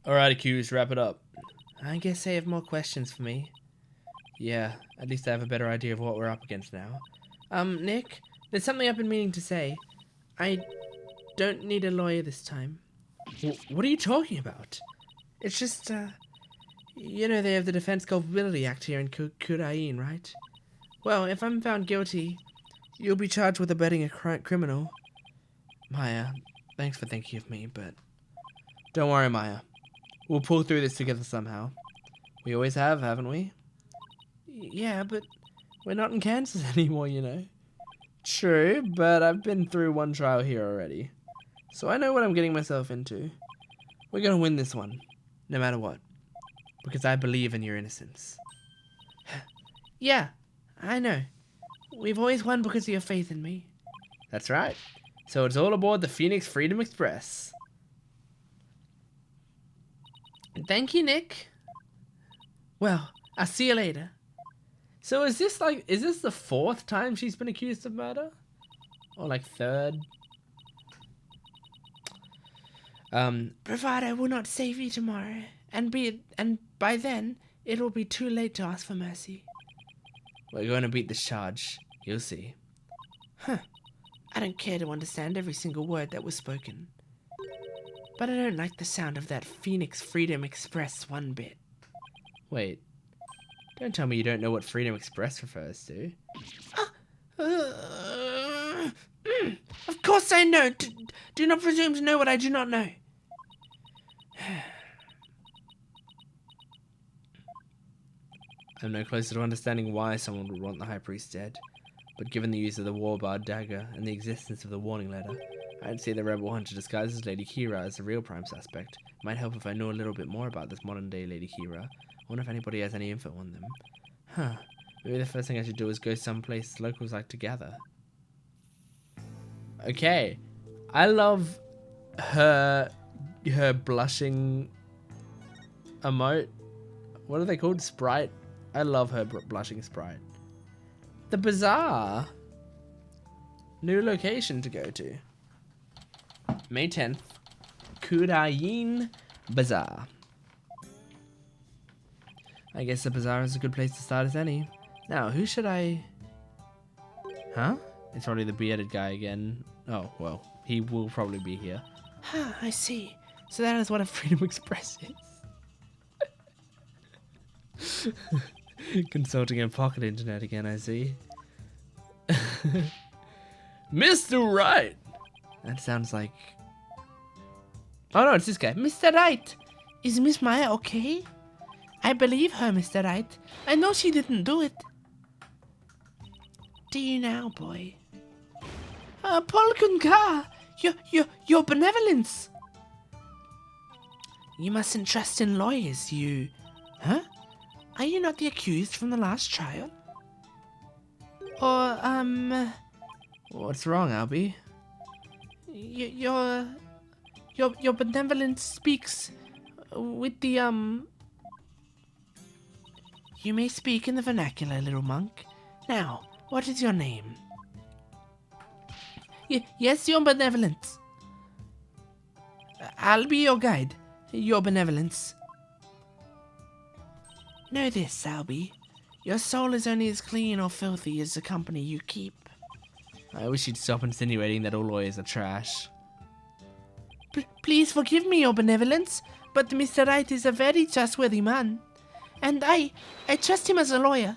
Alright, accused, wrap it up. I guess they have more questions for me. Yeah, at least I have a better idea of what we're up against now. Nick, there's something I've been meaning to say. I don't need a lawyer this time. What are you talking about? It's just, you know they have the Defense Culpability Act here in Kurain, right? Well, if I'm found guilty, you'll be charged with abetting a criminal. Maya, thanks for thinking of me, but... Don't worry, Maya. We'll pull through this together somehow. We always have, haven't we? Yeah, but we're not in Kansas anymore, you know. True, but I've been through one trial here already. So I know what I'm getting myself into. We're gonna win this one, no matter what. Because I believe in your innocence. Yeah, I know. We've always won because of your faith in me. That's right. So it's all aboard the Phoenix Freedom Express. Thank you, Nick. Well, I'll see you later. So is this the 4th time she's been accused of murder? Or like 3rd? Bravado will not save you tomorrow, and by then it will be too late to ask for mercy. We're going to beat this charge. You'll see. Huh. I don't care to understand every single word that was spoken. But I don't like the sound of that Phoenix Freedom Express one bit. Wait. Don't tell me you don't know what Freedom Express refers to. Of course I know. Do not presume to know what I do not know. I'm no closer to understanding why someone would want the High Priest dead, but given the use of the Warbard dagger and the existence of the warning letter, I'd say the rebel hunter disguised as Lady Kira as the real prime suspect. Might help if I know a little bit more about this modern-day Lady Kira. I wonder if anybody has any info on them. Huh. Maybe the first thing I should do is go someplace locals like to gather. Okay. I love her blushing emote. What are they called? Sprite? I love her blushing sprite. The bazaar. New location to go to. May 10th. Kurain Bazaar. I guess the bazaar is a good place to start as any. Now, who should I... Huh? It's probably the bearded guy again. Oh, well, he will probably be here. Ah, I see. So that is what a Freedom Express is. Consulting a pocket internet again, I see. Mr. Wright! That sounds like... Oh no, it's this guy. Mr. Wright, is Miss Maya okay? I believe her, Mr. Wright. I know she didn't do it. Do you now, boy? Paul Kunka, your benevolence. You mustn't trust in lawyers, you... Huh? Are you not the accused from the last trial? Or, What's wrong, Albie? your benevolence speaks with the, You may speak in the vernacular, little monk. Now, what is your name? Yes, your benevolence. I'll be your guide, your benevolence. Know this, Albie. Your soul is only as clean or filthy as the company you keep. I wish you'd stop insinuating that all lawyers are trash. Please forgive me, your benevolence, but Mr. Wright is a very trustworthy man. And I trust him as a lawyer.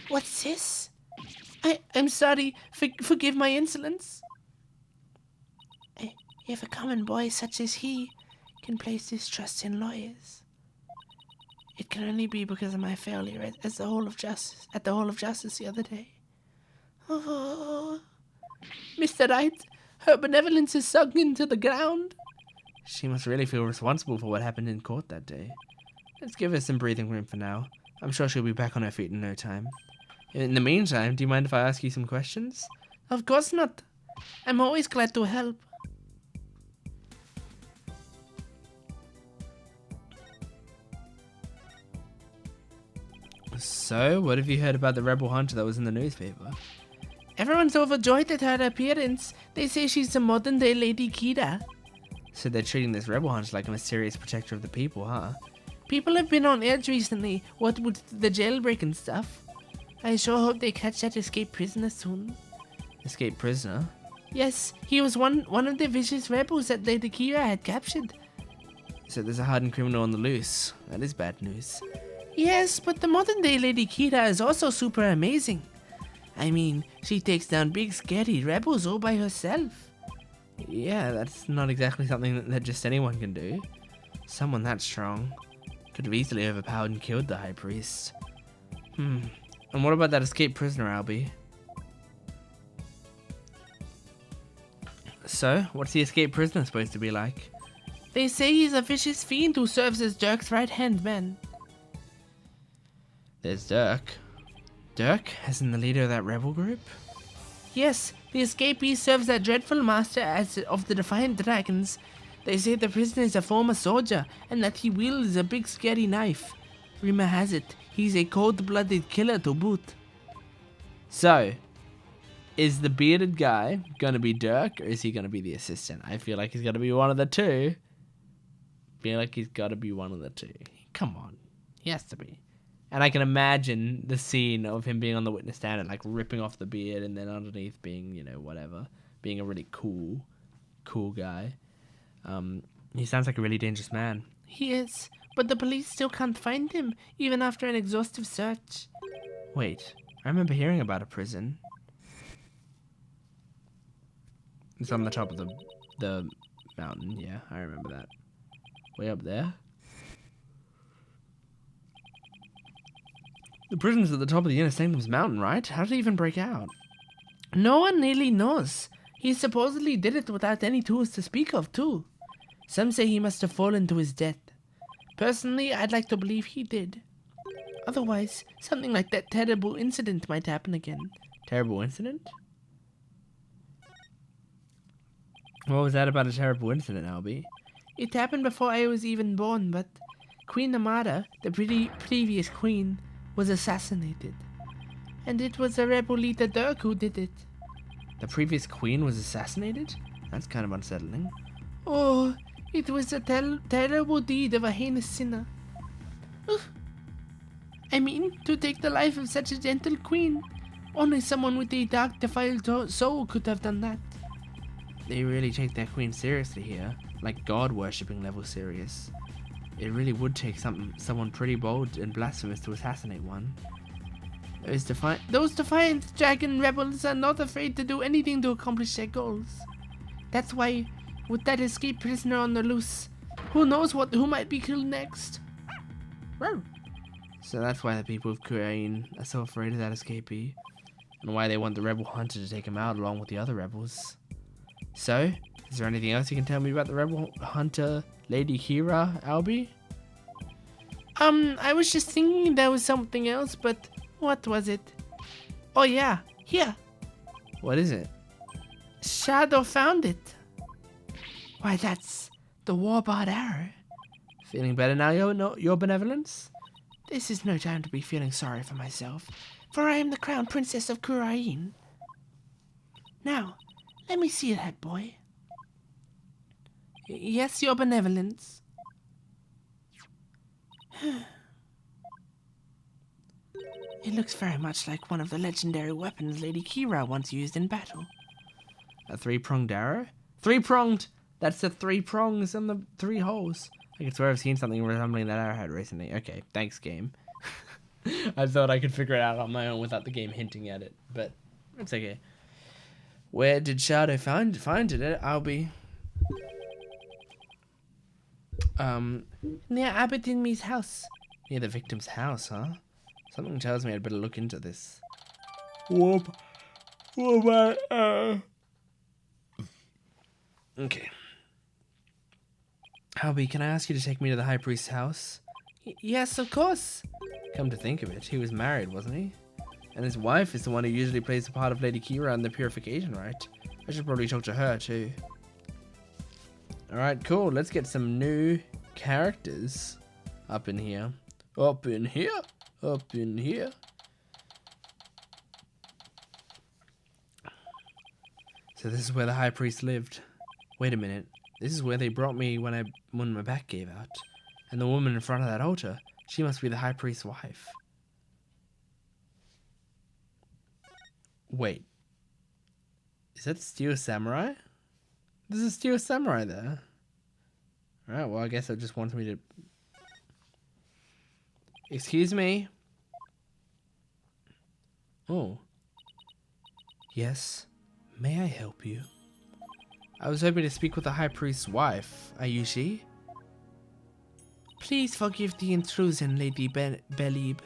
What's this? I'm sorry, forgive my insolence. If a common boy such as he can place his trust in lawyers, it can only be because of my failure at the Hall of Justice the other day. Oh, Mr. Wright, her benevolence is sunk into the ground. She must really feel responsible for what happened in court that day. Let's give her some breathing room for now. I'm sure she'll be back on her feet in no time. In the meantime, do you mind if I ask you some questions? Of course not. I'm always glad to help. So, what have you heard about the rebel hunter that was in the newspaper? Everyone's overjoyed at her appearance. They say she's the modern-day Lady Kira. So they're treating this rebel hunter like a mysterious protector of the people, huh? People have been on edge recently, what with the jailbreak and stuff. I sure hope they catch that escaped prisoner soon. Escaped prisoner? Yes, he was one of the vicious rebels that Lady Kira had captured. So there's a hardened criminal on the loose. That is bad news. Yes, but the modern-day Lady Kira is also super amazing. I mean, she takes down big scary rebels all by herself. Yeah, that's not exactly something that just anyone can do. Someone that strong could have easily overpowered and killed the High Priest. And what about that escaped prisoner, Albie? So, what's the escaped prisoner supposed to be like? They say he's a vicious fiend who serves as Dirk's right-hand man. There's Dirk. Dirk, as in the leader of that rebel group? Yes, the escapee serves that dreadful master of the Defiant Dragons. They say the prisoner is a former soldier, and that he wields a big scary knife. Rumor has it, he's a cold-blooded killer to boot. So, is the bearded guy gonna be Dirk, or is he gonna be the assistant? I feel like he's gonna be one of the two. Feel like he's gotta be one of the two. Come on, he has to be. And I can imagine the scene of him being on the witness stand and like ripping off the beard, and then underneath being, you know, whatever, being a really cool guy. He sounds like a really dangerous man. He is, but the police still can't find him, even after an exhaustive search. Wait, I remember hearing about a prison. It's on the top of the mountain. Yeah, I remember that. Way up there. The prison's at the top of the Inner Sanctum's mountain, right? How did he even break out? No one really knows. He supposedly did it without any tools to speak of, too. Some say he must have fallen to his death. Personally, I'd like to believe he did. Otherwise, something like that terrible incident might happen again. Terrible incident? What was that about a terrible incident, Albie? It happened before I was even born, but Queen Amara, the previous queen, was assassinated. And it was the rebel leader Dirk who did it. The previous queen was assassinated? That's kind of unsettling. Oh, it was a terrible deed of a heinous sinner. Ugh. I mean, to take the life of such a gentle queen. Only someone with a dark, defiled soul could have done that. They really take their queen seriously here, like god-worshipping level serious. It really would take someone pretty bold and blasphemous to assassinate one. Those defiant dragon rebels are not afraid to do anything to accomplish their goals. That's why, with that escaped prisoner on the loose, who knows who might be killed next? So that's why the people of Kurain are so afraid of that escapee, and why they want the rebel hunter to take him out along with the other rebels. So, is there anything else you can tell me about the rebel hunter, Lady Kira, Albie? I was just thinking there was something else, but what was it? Oh yeah, here. What is it? Shadow found it. Why, that's the war-barred arrow. Feeling better now, your benevolence? This is no time to be feeling sorry for myself, for I am the crown princess of Kurain. Now, let me see that boy. Yes, your benevolence. It looks very much like one of the legendary weapons Lady Kira once used in battle. A three-pronged arrow? Three-pronged! That's the 3 prongs and the 3 holes. I can swear I've seen something resembling that arrowhead recently. Okay, thanks, game. I thought I could figure it out on my own without the game hinting at it, but it's okay. Where did Shadow find it? Albie? Near Abbot Inme's house. Near the victim's house, huh? Something tells me I'd better look into this. Okay. Albie, can I ask you to take me to the High Priest's house? Yes, of course. Come to think of it, he was married, wasn't he? And his wife is the one who usually plays the part of Lady Kira in the purification rite. I should probably talk to her too. Alright, cool. Let's get some new characters up in here. Up in here. Up in here. So this is where the High Priest lived. Wait a minute. This is where they brought me when my back gave out. And the woman in front of that altar, she must be the High Priest's wife. Wait. Is that Steel Samurai? There's a Steel Samurai there. Alright, well I guess it just wants me to... Excuse me? Oh. Yes. May I help you? I was hoping to speak with the High Priest's wife. Are you she? Please forgive the intrusion, Lady Belib.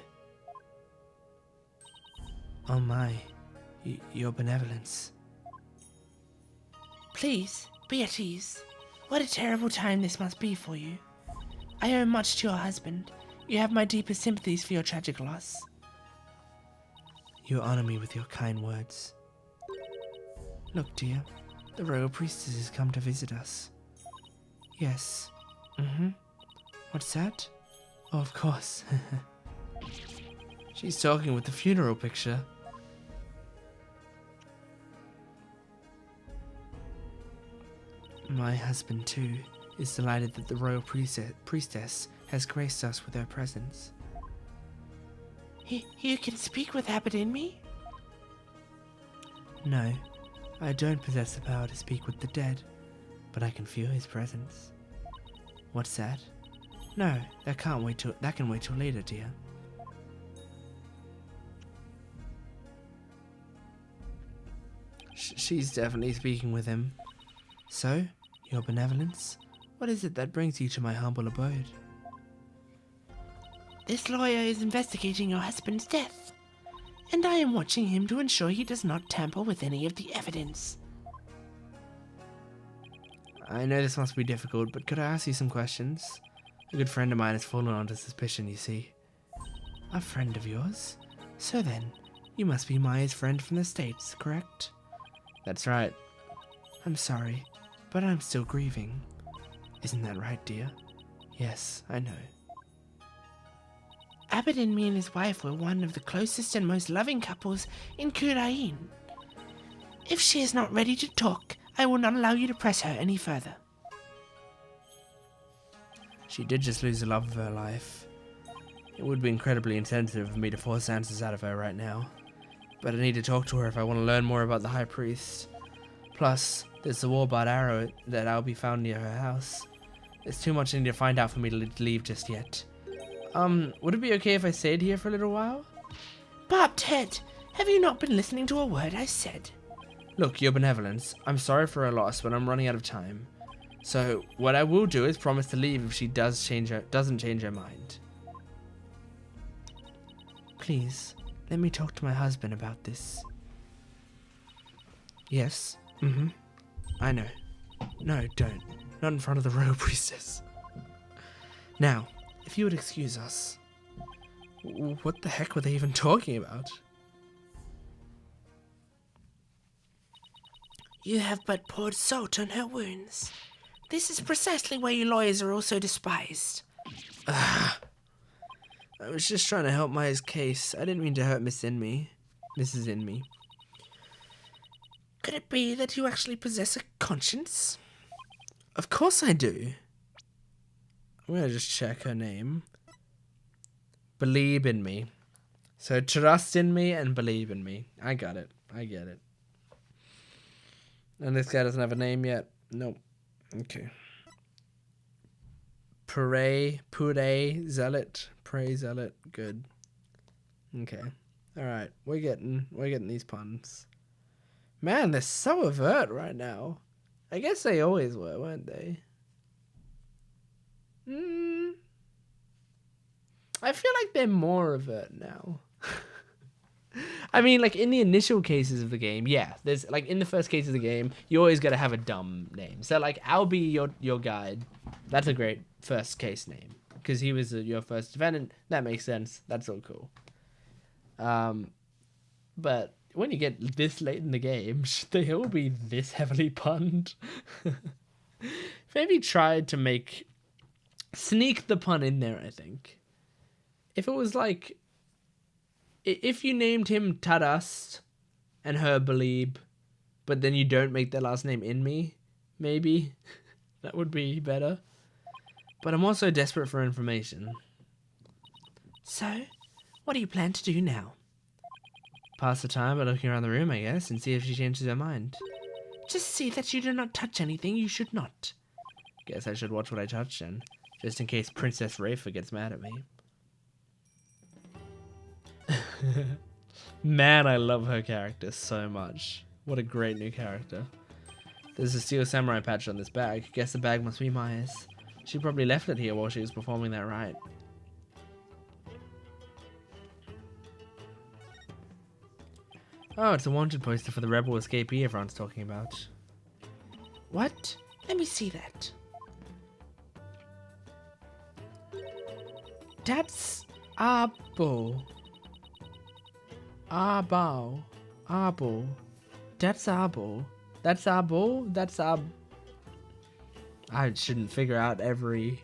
Oh my. Your benevolence. Please, be at ease. What a terrible time this must be for you. I owe much to your husband. You have my deepest sympathies for your tragic loss. You honor me with your kind words. Look, dear, the royal priestess has come to visit us. Yes. What's that? Oh, of course. She's talking with the funeral picture. My husband, too, is delighted that the royal priestess has graced us with her presence. You can speak with Abbot Inme? No, I don't possess the power to speak with the dead, but I can feel his presence. What's that? No, that can wait till later, dear. She's definitely speaking with him. So, your benevolence? What is it that brings you to my humble abode? This lawyer is investigating your husband's death, and I am watching him to ensure he does not tamper with any of the evidence. I know this must be difficult, but could I ask you some questions? A good friend of mine has fallen onto suspicion, you see. A friend of yours? So then, you must be Maya's friend from the States, correct? That's right. I'm sorry, but I'm still grieving. Isn't that right, dear? Yes, I know. Abbot Inme and his wife were one of the closest and most loving couples in Kurain. If she is not ready to talk, I will not allow you to press her any further. She did just lose the love of her life. It would be incredibly insensitive of me to force answers out of her right now. But I need to talk to her if I want to learn more about the High Priest. Plus, there's the Warbard arrow that I'll be found near her house. There's too much I need to find out for me to leave just yet. Would it be okay if I stayed here for a little while? Bob Ted, have you not been listening to a word I said? Look, your benevolence, I'm sorry for her loss, but I'm running out of time. So, what I will do is promise to leave if she doesn't change her mind. Please, let me talk to my husband about this. Yes? I know. No, don't. Not in front of the royal priestess. Now, if you would excuse us. What the heck were they even talking about? You have but poured salt on her wounds. This is precisely why you lawyers are all so despised. I was just trying to help Maya's case. I didn't mean to hurt Mrs. Inme. Could it be that you actually possess a conscience? Of course I do. I'm gonna just check her name. Believe in me. So trust in me and believe in me. I got it. I get it. And this guy doesn't have a name yet. Nope. Okay. Pray Zealot. Pray Zealot. Good. Okay. Alright. We're getting these puns. Man, they're so overt right now. I guess they always were, weren't they? I feel like they're more overt now. I mean, like, in the initial cases of the game, yeah, there's, like, in the first case of the game, you always gotta have a dumb name. So, like, I'll be your guide. That's a great first case name. Because he was your first defendant. That makes sense. That's all cool. But when you get this late in the game, should they all be this heavily punned? Maybe tried to sneak the pun in there, I think. If it was like, if you named him Tarast and her Belieb, but then you don't make their last name Inme, maybe that would be better. But I'm also desperate for information. So, what do you plan to do now? Pass the time by looking around the room, I guess, and see if she changes her mind. Just see that you do not touch anything you should not. Guess I should watch what I touch then, just in case Princess Rafa gets mad at me. Man, I love her character so much. What a great new character. There's a steel samurai patch on this bag. Guess the bag must be Maya's. She probably left it here while she was performing that rite. Oh, it's a wanted poster for the rebel escapee everyone's talking about. What? Let me see that. That's Abo. Abo. Abo. That's Abo. That's Abo. That's Ab. I shouldn't figure out every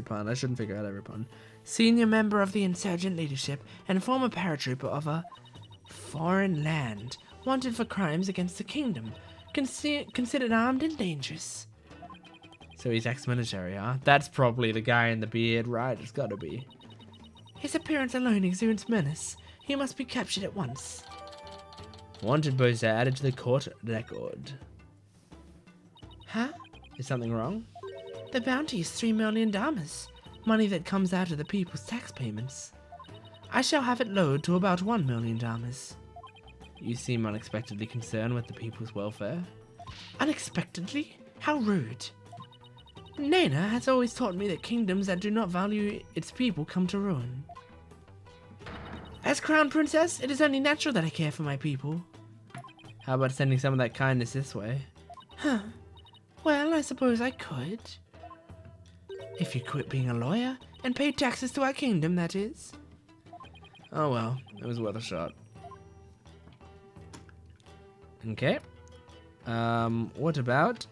pun. I shouldn't figure out every pun. Senior member of the insurgent leadership and former paratrooper of a foreign land, wanted for crimes against the kingdom, considered armed and dangerous. So he's ex-military, huh? That's probably the guy in the beard, right? It's gotta be. His appearance alone exudes menace. He must be captured at once. Wanted poster added to the court record. Huh? Is something wrong? The bounty is 3 million damas, money that comes out of the people's tax payments. I shall have it lowered to about 1 million damas. You seem unexpectedly concerned with the people's welfare. Unexpectedly? How rude. Nana has always taught me that kingdoms that do not value its people come to ruin. As Crown Princess, it is only natural that I care for my people. How about sending some of that kindness this way? Huh. Well, I suppose I could. If you quit being a lawyer and paid taxes to our kingdom, that is. Oh well, it was worth a shot. Okay. What about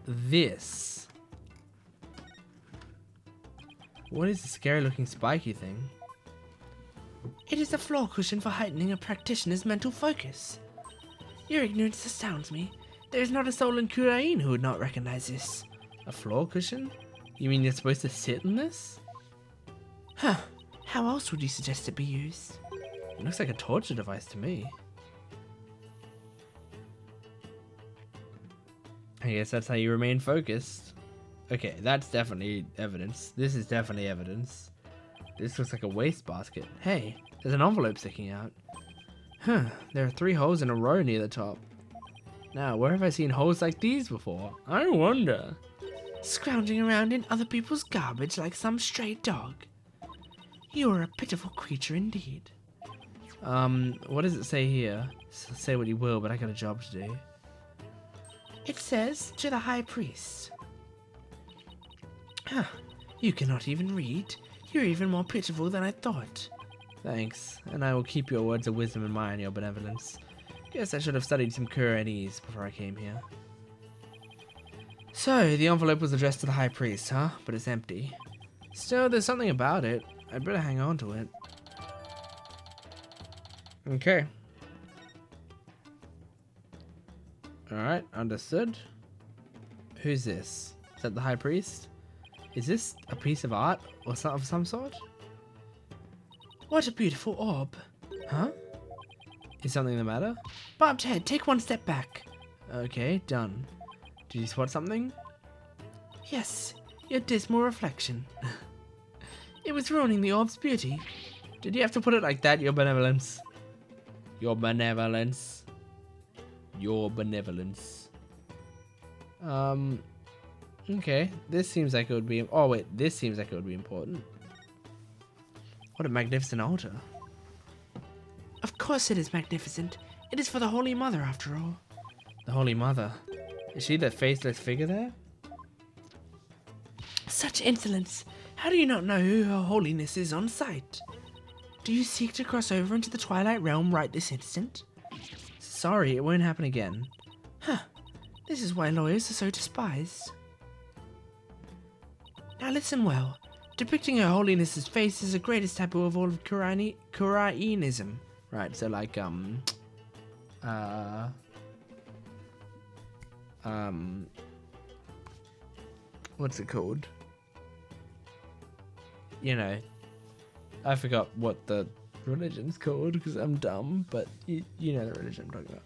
this? What is the scary looking spiky thing? It is a floor cushion for heightening a practitioner's mental focus. Your ignorance astounds me. There is not a soul in Kurain who would not recognize this. A floor cushion? You mean you're supposed to sit in this? Huh. How else would you suggest it be used? It looks like a torture device to me. I guess that's how you remain focused. Okay, that's definitely evidence. This is definitely evidence. This looks like a wastebasket. Hey, there's an envelope sticking out. Huh, there are 3 holes in a row near the top. Now, where have I seen holes like these before? I wonder. Scrounging around in other people's garbage like some stray dog. You are a pitiful creature indeed. What does it say here? Say what you will, but I got a job to do. It says, to the High Priest. Huh, you cannot even read. You're even more pitiful than I thought. Thanks, and I will keep your words of wisdom in mind, your benevolence. Guess I should have studied some Kuranese before I came here. So, the envelope was addressed to the High Priest, huh? But it's empty. Still, there's something about it. I'd better hang on to it. Okay. Alright, understood. Who's this? Is that the High Priest? Is this a piece of art or of some sort? What a beautiful orb. Huh? Is something the matter? Bobbed head, take one step back. Okay, done. Did you spot something? Yes, your dismal reflection. It was ruining the orb's beauty. Did you have to put it like that, your benevolence? Your benevolence. Your benevolence. Okay. This seems like it would be... Oh, wait. This seems like it would be important. What a magnificent altar. Of course it is magnificent. It is for the Holy Mother, after all. The Holy Mother. Is she the faceless figure there? Such insolence. How do you not know who Her Holiness is on sight? Do you seek to cross over into the Twilight Realm right this instant? Sorry, it won't happen again. Huh. This is why lawyers are so despised. Now listen well. Depicting Her Holiness's face is the greatest taboo of all of Kuraenism. Right, so like, what's it called? You know, I forgot what the religion's called because I'm dumb, but you know the religion I'm talking about.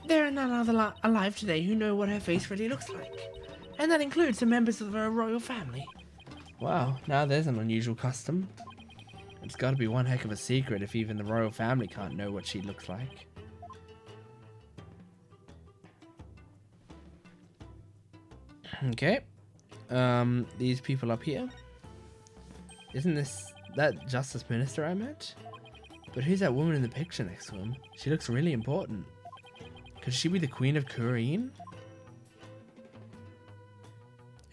There are none other alive today who know what her face really looks like, and that includes the members of her royal family. Wow, now there's an unusual custom. It's got to be one heck of a secret if even the royal family can't know what she looks like. Okay. These people up here. Isn't this that Justice Minister I met? But who's that woman in the picture next to him? She looks really important. Could she be the Queen of Kureen?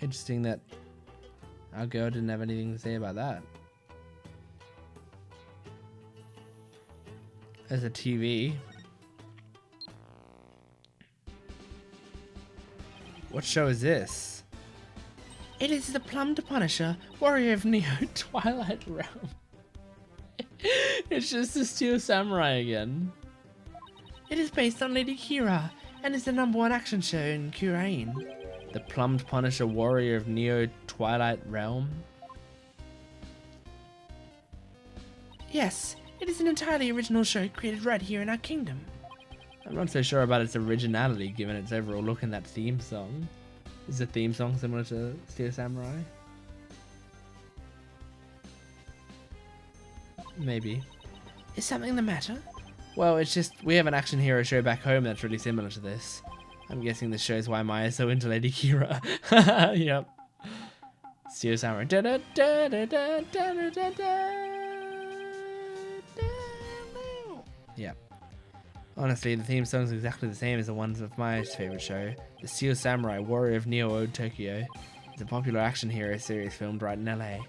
Interesting that our girl didn't have anything to say about that. There's a TV. What show is this? It is the Plumbed Punisher, warrior of Neo Twilight Realm. It's just the Steel Samurai again. It is based on Lady Kira, and is the #1 action show in Kurain. The Plumbed Punisher, warrior of Neo Twilight Realm. Yes, it is an entirely original show created right here in our kingdom. I'm not so sure about its originality given its overall look in that theme song. Is the theme song similar to Steel Samurai? Maybe. Is something the matter? Well, it's just we have an action hero show back home that's really similar to this. I'm guessing this shows why Maya's so into Lady Kira. Yep. Steel Samurai. Yeah. Honestly, the theme song's exactly the same as the ones of Maya's favorite show. The Steel Samurai, Warrior of Neo Old Tokyo. It's a popular action hero series filmed right in LA.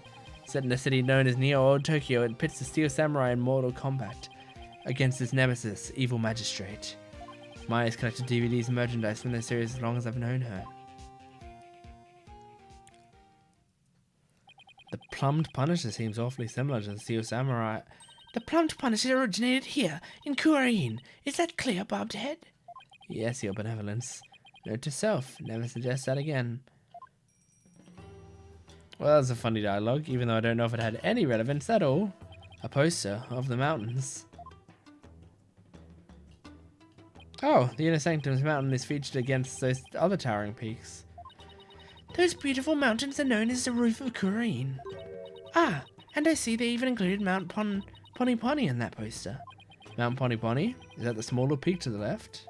Set in a city known as Neo Old Tokyo, it pits the Steel Samurai in mortal combat against his nemesis, Evil Magistrate. Maya's collected DVDs and merchandise from this series as long as I've known her. The Plumbed Punisher seems awfully similar to the Steel Samurai. The Plumbed Punisher originated here, in Kurain. Is that clear, Bobbed Head? Yes, your benevolence. Note to self, never suggest that again. Well, that was a funny dialogue, even though I don't know if it had any relevance at all. A poster of the mountains. Oh, the Inner Sanctum's mountain is featured against those other towering peaks. Those beautiful mountains are known as the Roof of Kureen. Ah, and I see they even included Mount Pony Pony in that poster. Mount Pony Pony? Is that the smaller peak to the left?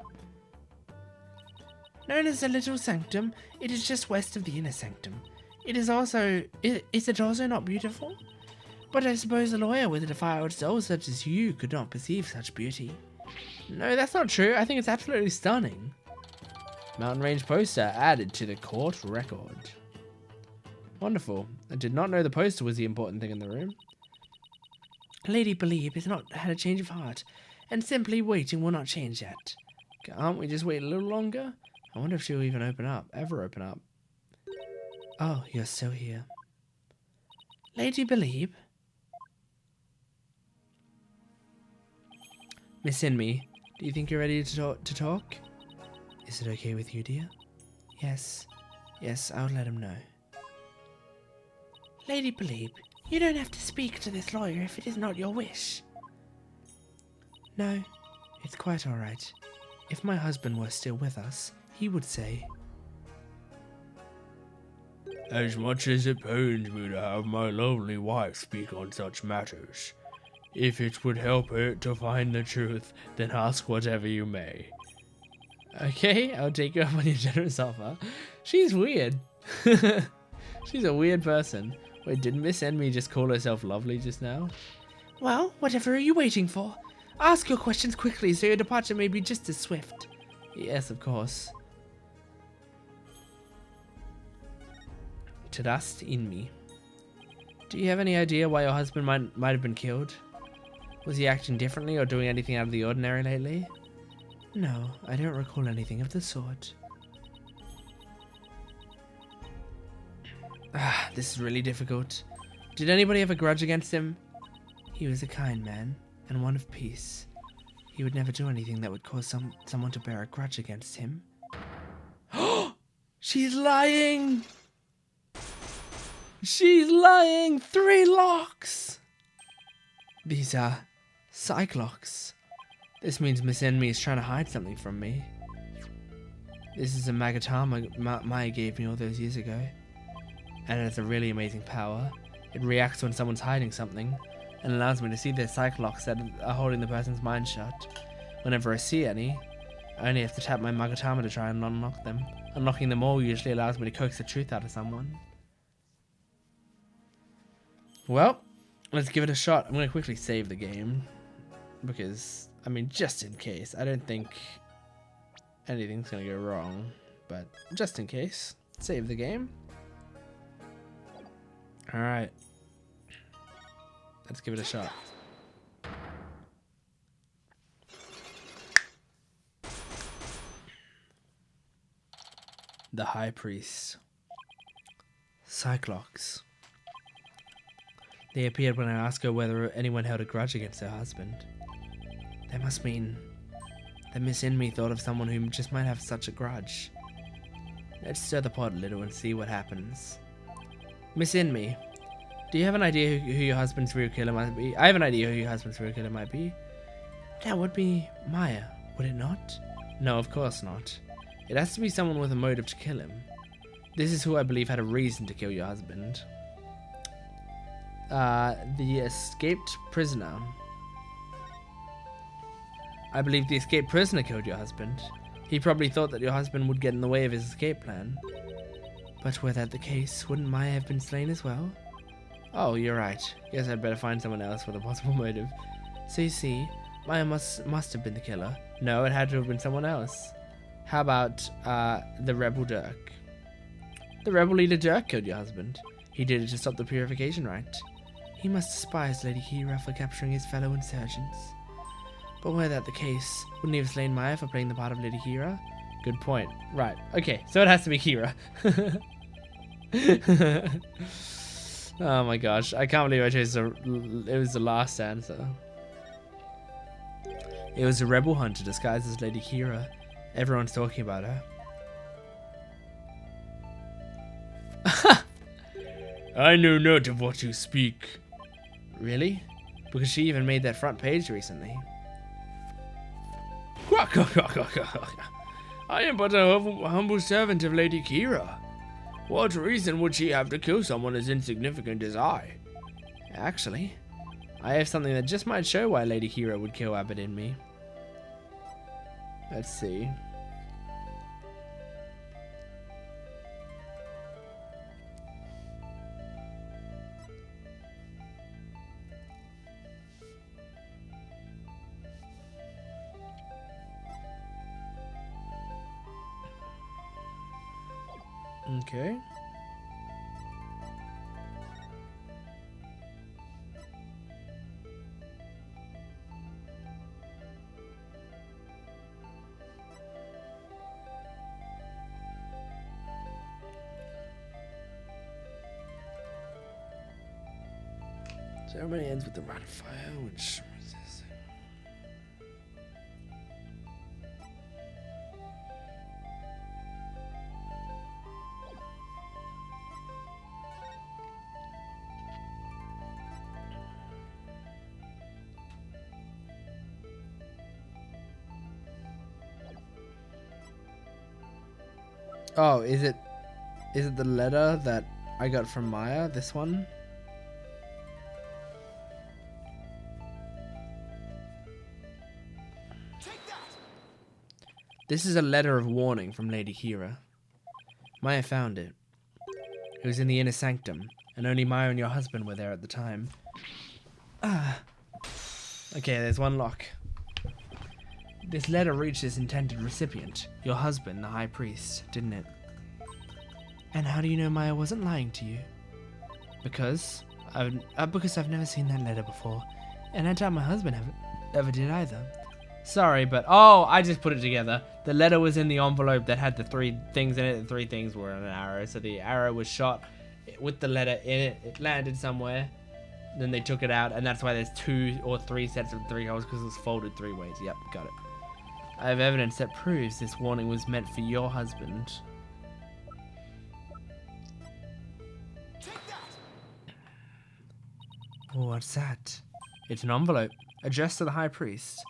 Known as the Little Sanctum, it is just west of the Inner Sanctum. Is it also not beautiful? But I suppose a lawyer with a defiled soul such as you could not perceive such beauty. No, that's not true. I think it's absolutely stunning. Mountain range poster added to the court record. Wonderful. I did not know the poster was the important thing in the room. Lady Believe has not had a change of heart, and simply waiting will not change that. Can't we just wait a little longer? I wonder if she'll even ever open up. Oh, you're still here. Lady Believe? Miss Inmi, do you think you're ready to talk? Is it okay with you, dear? Yes. Yes, I'll let him know. Lady Believe, you don't have to speak to this lawyer if it is not your wish. No, it's quite all right. If my husband were still with us, he would say, As much as it pains me to have my lovely wife speak on such matters, if it would help her to find the truth, then ask whatever you may. Okay, I'll take you up on your generous offer. She's weird. She's a weird person. Wait, didn't Miss Enemy just call herself lovely just now? Well, whatever are you waiting for? Ask your questions quickly so your departure may be just as swift. Yes, of course. Trust in me. Do you have any idea why your husband might have been killed? Was he acting differently or doing anything out of the ordinary lately? No, I don't recall anything of the sort. This is really difficult. Did anybody have a grudge against him? He was a kind man, and one of peace. He would never do anything that would cause someone to bear a grudge against him. She's lying! She's lying! 3 locks! These are Cyclocks. This means Miss Enemy is trying to hide something from me. This is a Magatama Maya gave me all those years ago. And it has a really amazing power. It reacts when someone's hiding something, and allows me to see the Cyclocks that are holding the person's mind shut. Whenever I see any, I only have to tap my Magatama to try and unlock them. Unlocking them all usually allows me to coax the truth out of someone. Well, let's give it a shot. I'm going to quickly save the game. Because, I mean, just in case. I don't think anything's going to go wrong. But just in case, save the game. Alright. Let's give it a shot. The High Priest. Cyclocks. They appeared when I asked her whether anyone held a grudge against her husband. That must mean that Miss Inmi thought of someone who just might have such a grudge. Let's stir the pot a little and see what happens. Miss Inmi, do you have an idea who your husband's real killer might be? I have an idea who your husband's real killer might be. That would be Maya, would it not? No, of course not. It has to be someone with a motive to kill him. This is who I believe had a reason to kill your husband. The escaped prisoner. I believe the escaped prisoner killed your husband. He probably thought that your husband would get in the way of his escape plan. But were that the case, wouldn't Maya have been slain as well? Oh, you're right. Guess I'd better find someone else with a possible motive. So you see, Maya must have been the killer. No, it had to have been someone else. How about, the rebel Dirk? The rebel leader Dirk killed your husband. He did it to stop the purification rite. He must despise Lady Kira for capturing his fellow insurgents. But were that the case, wouldn't he have slain Maya for playing the part of Lady Kira? Good point. Right. Okay, so it has to be Kira. Oh my gosh. I can't believe I chose it was the last answer. It was a rebel hunter disguised as Lady Kira. Everyone's talking about her. I know not of what you speak. Really? Because she even made that front page recently. I am but a humble servant of Lady Kira. What reason would she have to kill someone as insignificant as I? Actually, I have something that just might show why Lady Kira would kill Abbott and me. Let's see. Okay. Ceremony ends with the rite of fire, which is this? Oh, is it the letter that I got from Maya? This one? This is a letter of warning from Lady Kira. Maya found it. It was in the inner sanctum, and only Maya and your husband were there at the time. Ah. Okay, there's one lock. This letter reached its intended recipient, your husband, the High Priest, didn't it? And how do you know Maya wasn't lying to you? Because I've never seen that letter before, and I doubt my husband ever did either. Sorry, but oh, I just put it together. The letter was in the envelope that had the 3 things in it. The 3 things were an arrow, so the arrow was shot with the letter in it. It landed somewhere. Then they took it out, and that's why there's 2 or 3 sets of 3 holes, because it was folded 3 ways. Yep, got it. I have evidence that proves this warning was meant for your husband. What's that? It's an envelope, addressed to the High Priest.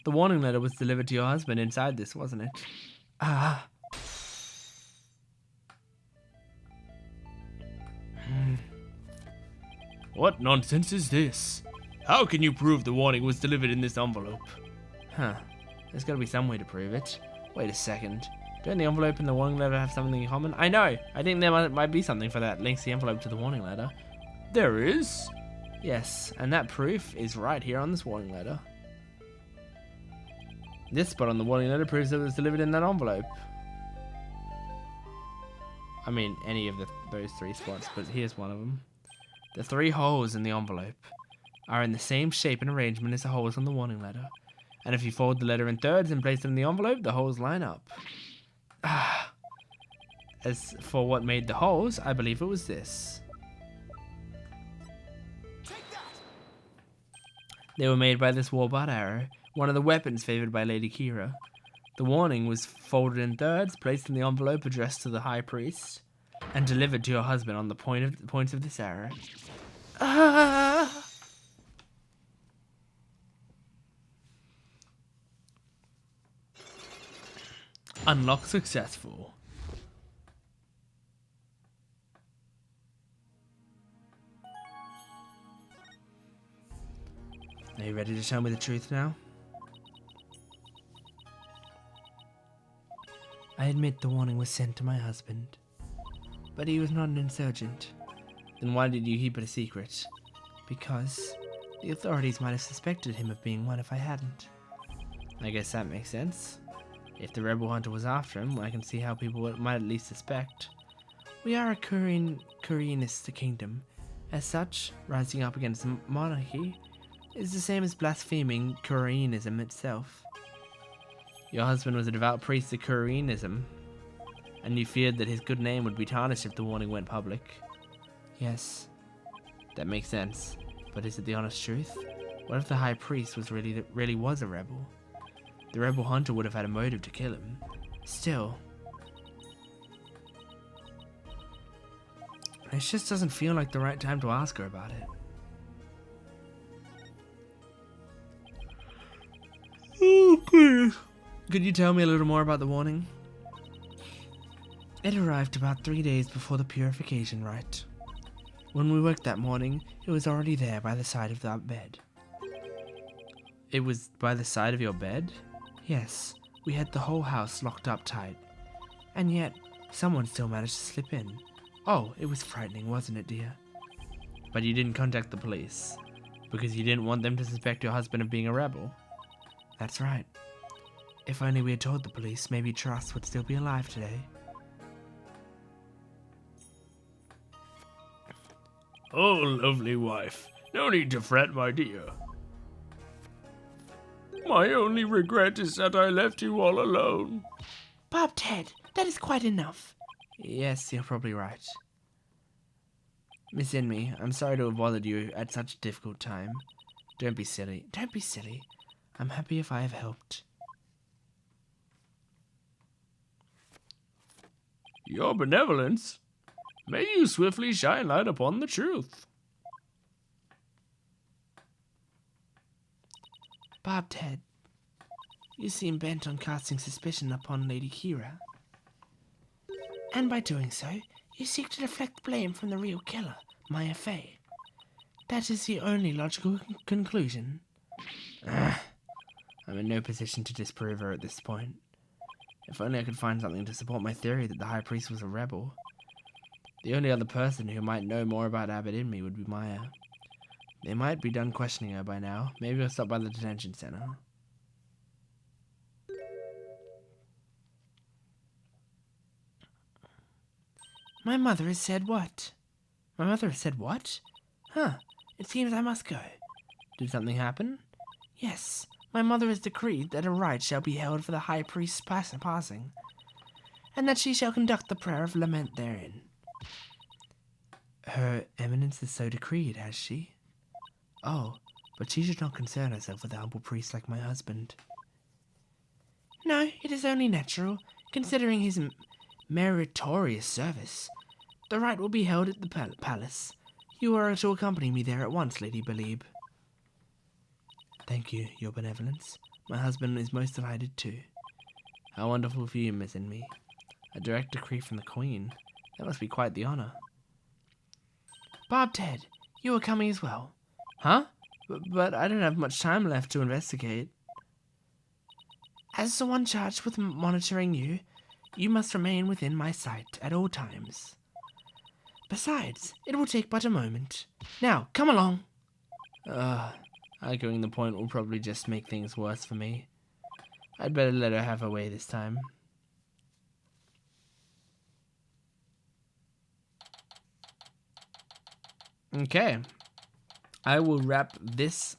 The warning letter was delivered to your husband inside this, wasn't it? Ah. What nonsense is this? How can you prove the warning was delivered in this envelope? Huh. There's gotta be some way to prove it. Wait a second. Don't the envelope and the warning letter have something in common? I know! I think there might be something for that links the envelope to the warning letter. There is? Yes, and that proof is right here on this warning letter. This spot on the warning letter proves that it was delivered in that envelope. I mean, any of those 3 spots, but here's one of them. The 3 holes in the envelope are in the same shape and arrangement as the holes on the warning letter. And if you fold the letter in thirds and place it in the envelope, the holes line up. As for what made the holes, I believe it was this. They were made by this warbot arrow, one of the weapons favored by Lady Kira. The warning was folded in thirds, placed in the envelope addressed to the High Priest, and delivered to your husband on the points of this arrow. Unlock successful. Are you ready to tell me the truth now? I admit the warning was sent to my husband, but he was not an insurgent. Then why did you keep it a secret? Because the authorities might have suspected him of being one if I hadn't. I guess that makes sense. If the rebel hunter was after him, I can see how people might at least suspect. We are a Koreanist kingdom. As such, rising up against the monarchy is the same as blaspheming Koreanism itself. Your husband was a devout priest of Koreanism, and you feared that his good name would be tarnished if the warning went public. Yes, that makes sense. But is it the honest truth? What if the High Priest was really was a rebel? The rebel hunter would have had a motive to kill him. Still, it just doesn't feel like the right time to ask her about it. Oh, goodness. Could you tell me a little more about the warning? It arrived about 3 days before the purification rite. When we woke that morning, it was already there by the side of that bed. It was by the side of your bed? Yes, we had the whole house locked up tight. And yet, someone still managed to slip in. Oh, it was frightening, wasn't it, dear? But you didn't contact the police, because you didn't want them to suspect your husband of being a rebel. That's right. If only we had told the police, maybe Trust would still be alive today. Oh, lovely wife. No need to fret, my dear. My only regret is that I left you all alone. Bob Ted, that is quite enough. Yes, you're probably right. Miss Inmee, I'm sorry to have bothered you at such a difficult time. Don't be silly. Don't be silly. I'm happy if I have helped. Your benevolence? May you swiftly shine light upon the truth. Bob Ted, you seem bent on casting suspicion upon Lady Kira. And by doing so, you seek to deflect blame from the real killer, Maya Fey. That is the only logical conclusion. I'm in no position to disprove her at this point. If only I could find something to support my theory that the High Priest was a rebel. The only other person who might know more about Abbot Inmee would be Maya. They might be done questioning her by now. Maybe I'll stop by the detention center. My mother has said what? My mother has said what? Huh, it seems I must go. Did something happen? Yes, my mother has decreed that a rite shall be held for the High Priest's passing, and that she shall conduct the prayer of lament therein. Her Eminence has so decreed, has she? Oh, but she should not concern herself with a humble priest like my husband. No, it is only natural, considering his meritorious service. The rite will be held at the palace. You are to accompany me there at once, Lady Belieb. Thank you, your benevolence. My husband is most delighted too. How wonderful for you, Miss Inmee. A direct decree from the Queen. That must be quite the honor. Bob Ted, you are coming as well. Huh? But I don't have much time left to investigate. As the one charged with monitoring you, you must remain within my sight at all times. Besides, it will take but a moment. Now, come along. Arguing the point will probably just make things worse for me. I'd better let her have her way this time. Okay. I will wrap this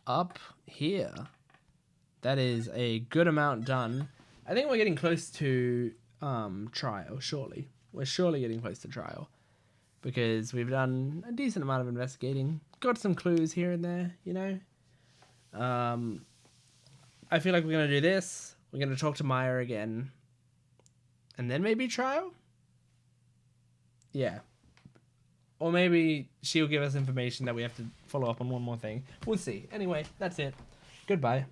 up here. That is a good amount done. I think we're getting close to trial, surely. We're surely getting close to trial. Because we've done a decent amount of investigating. Got some clues here and there, you know. I feel like we're going to do this. We're going to talk to Maya again. And then maybe trial? Yeah. Or maybe she'll give us information that we have to follow up on one more thing. We'll see. Anyway, that's it. Goodbye.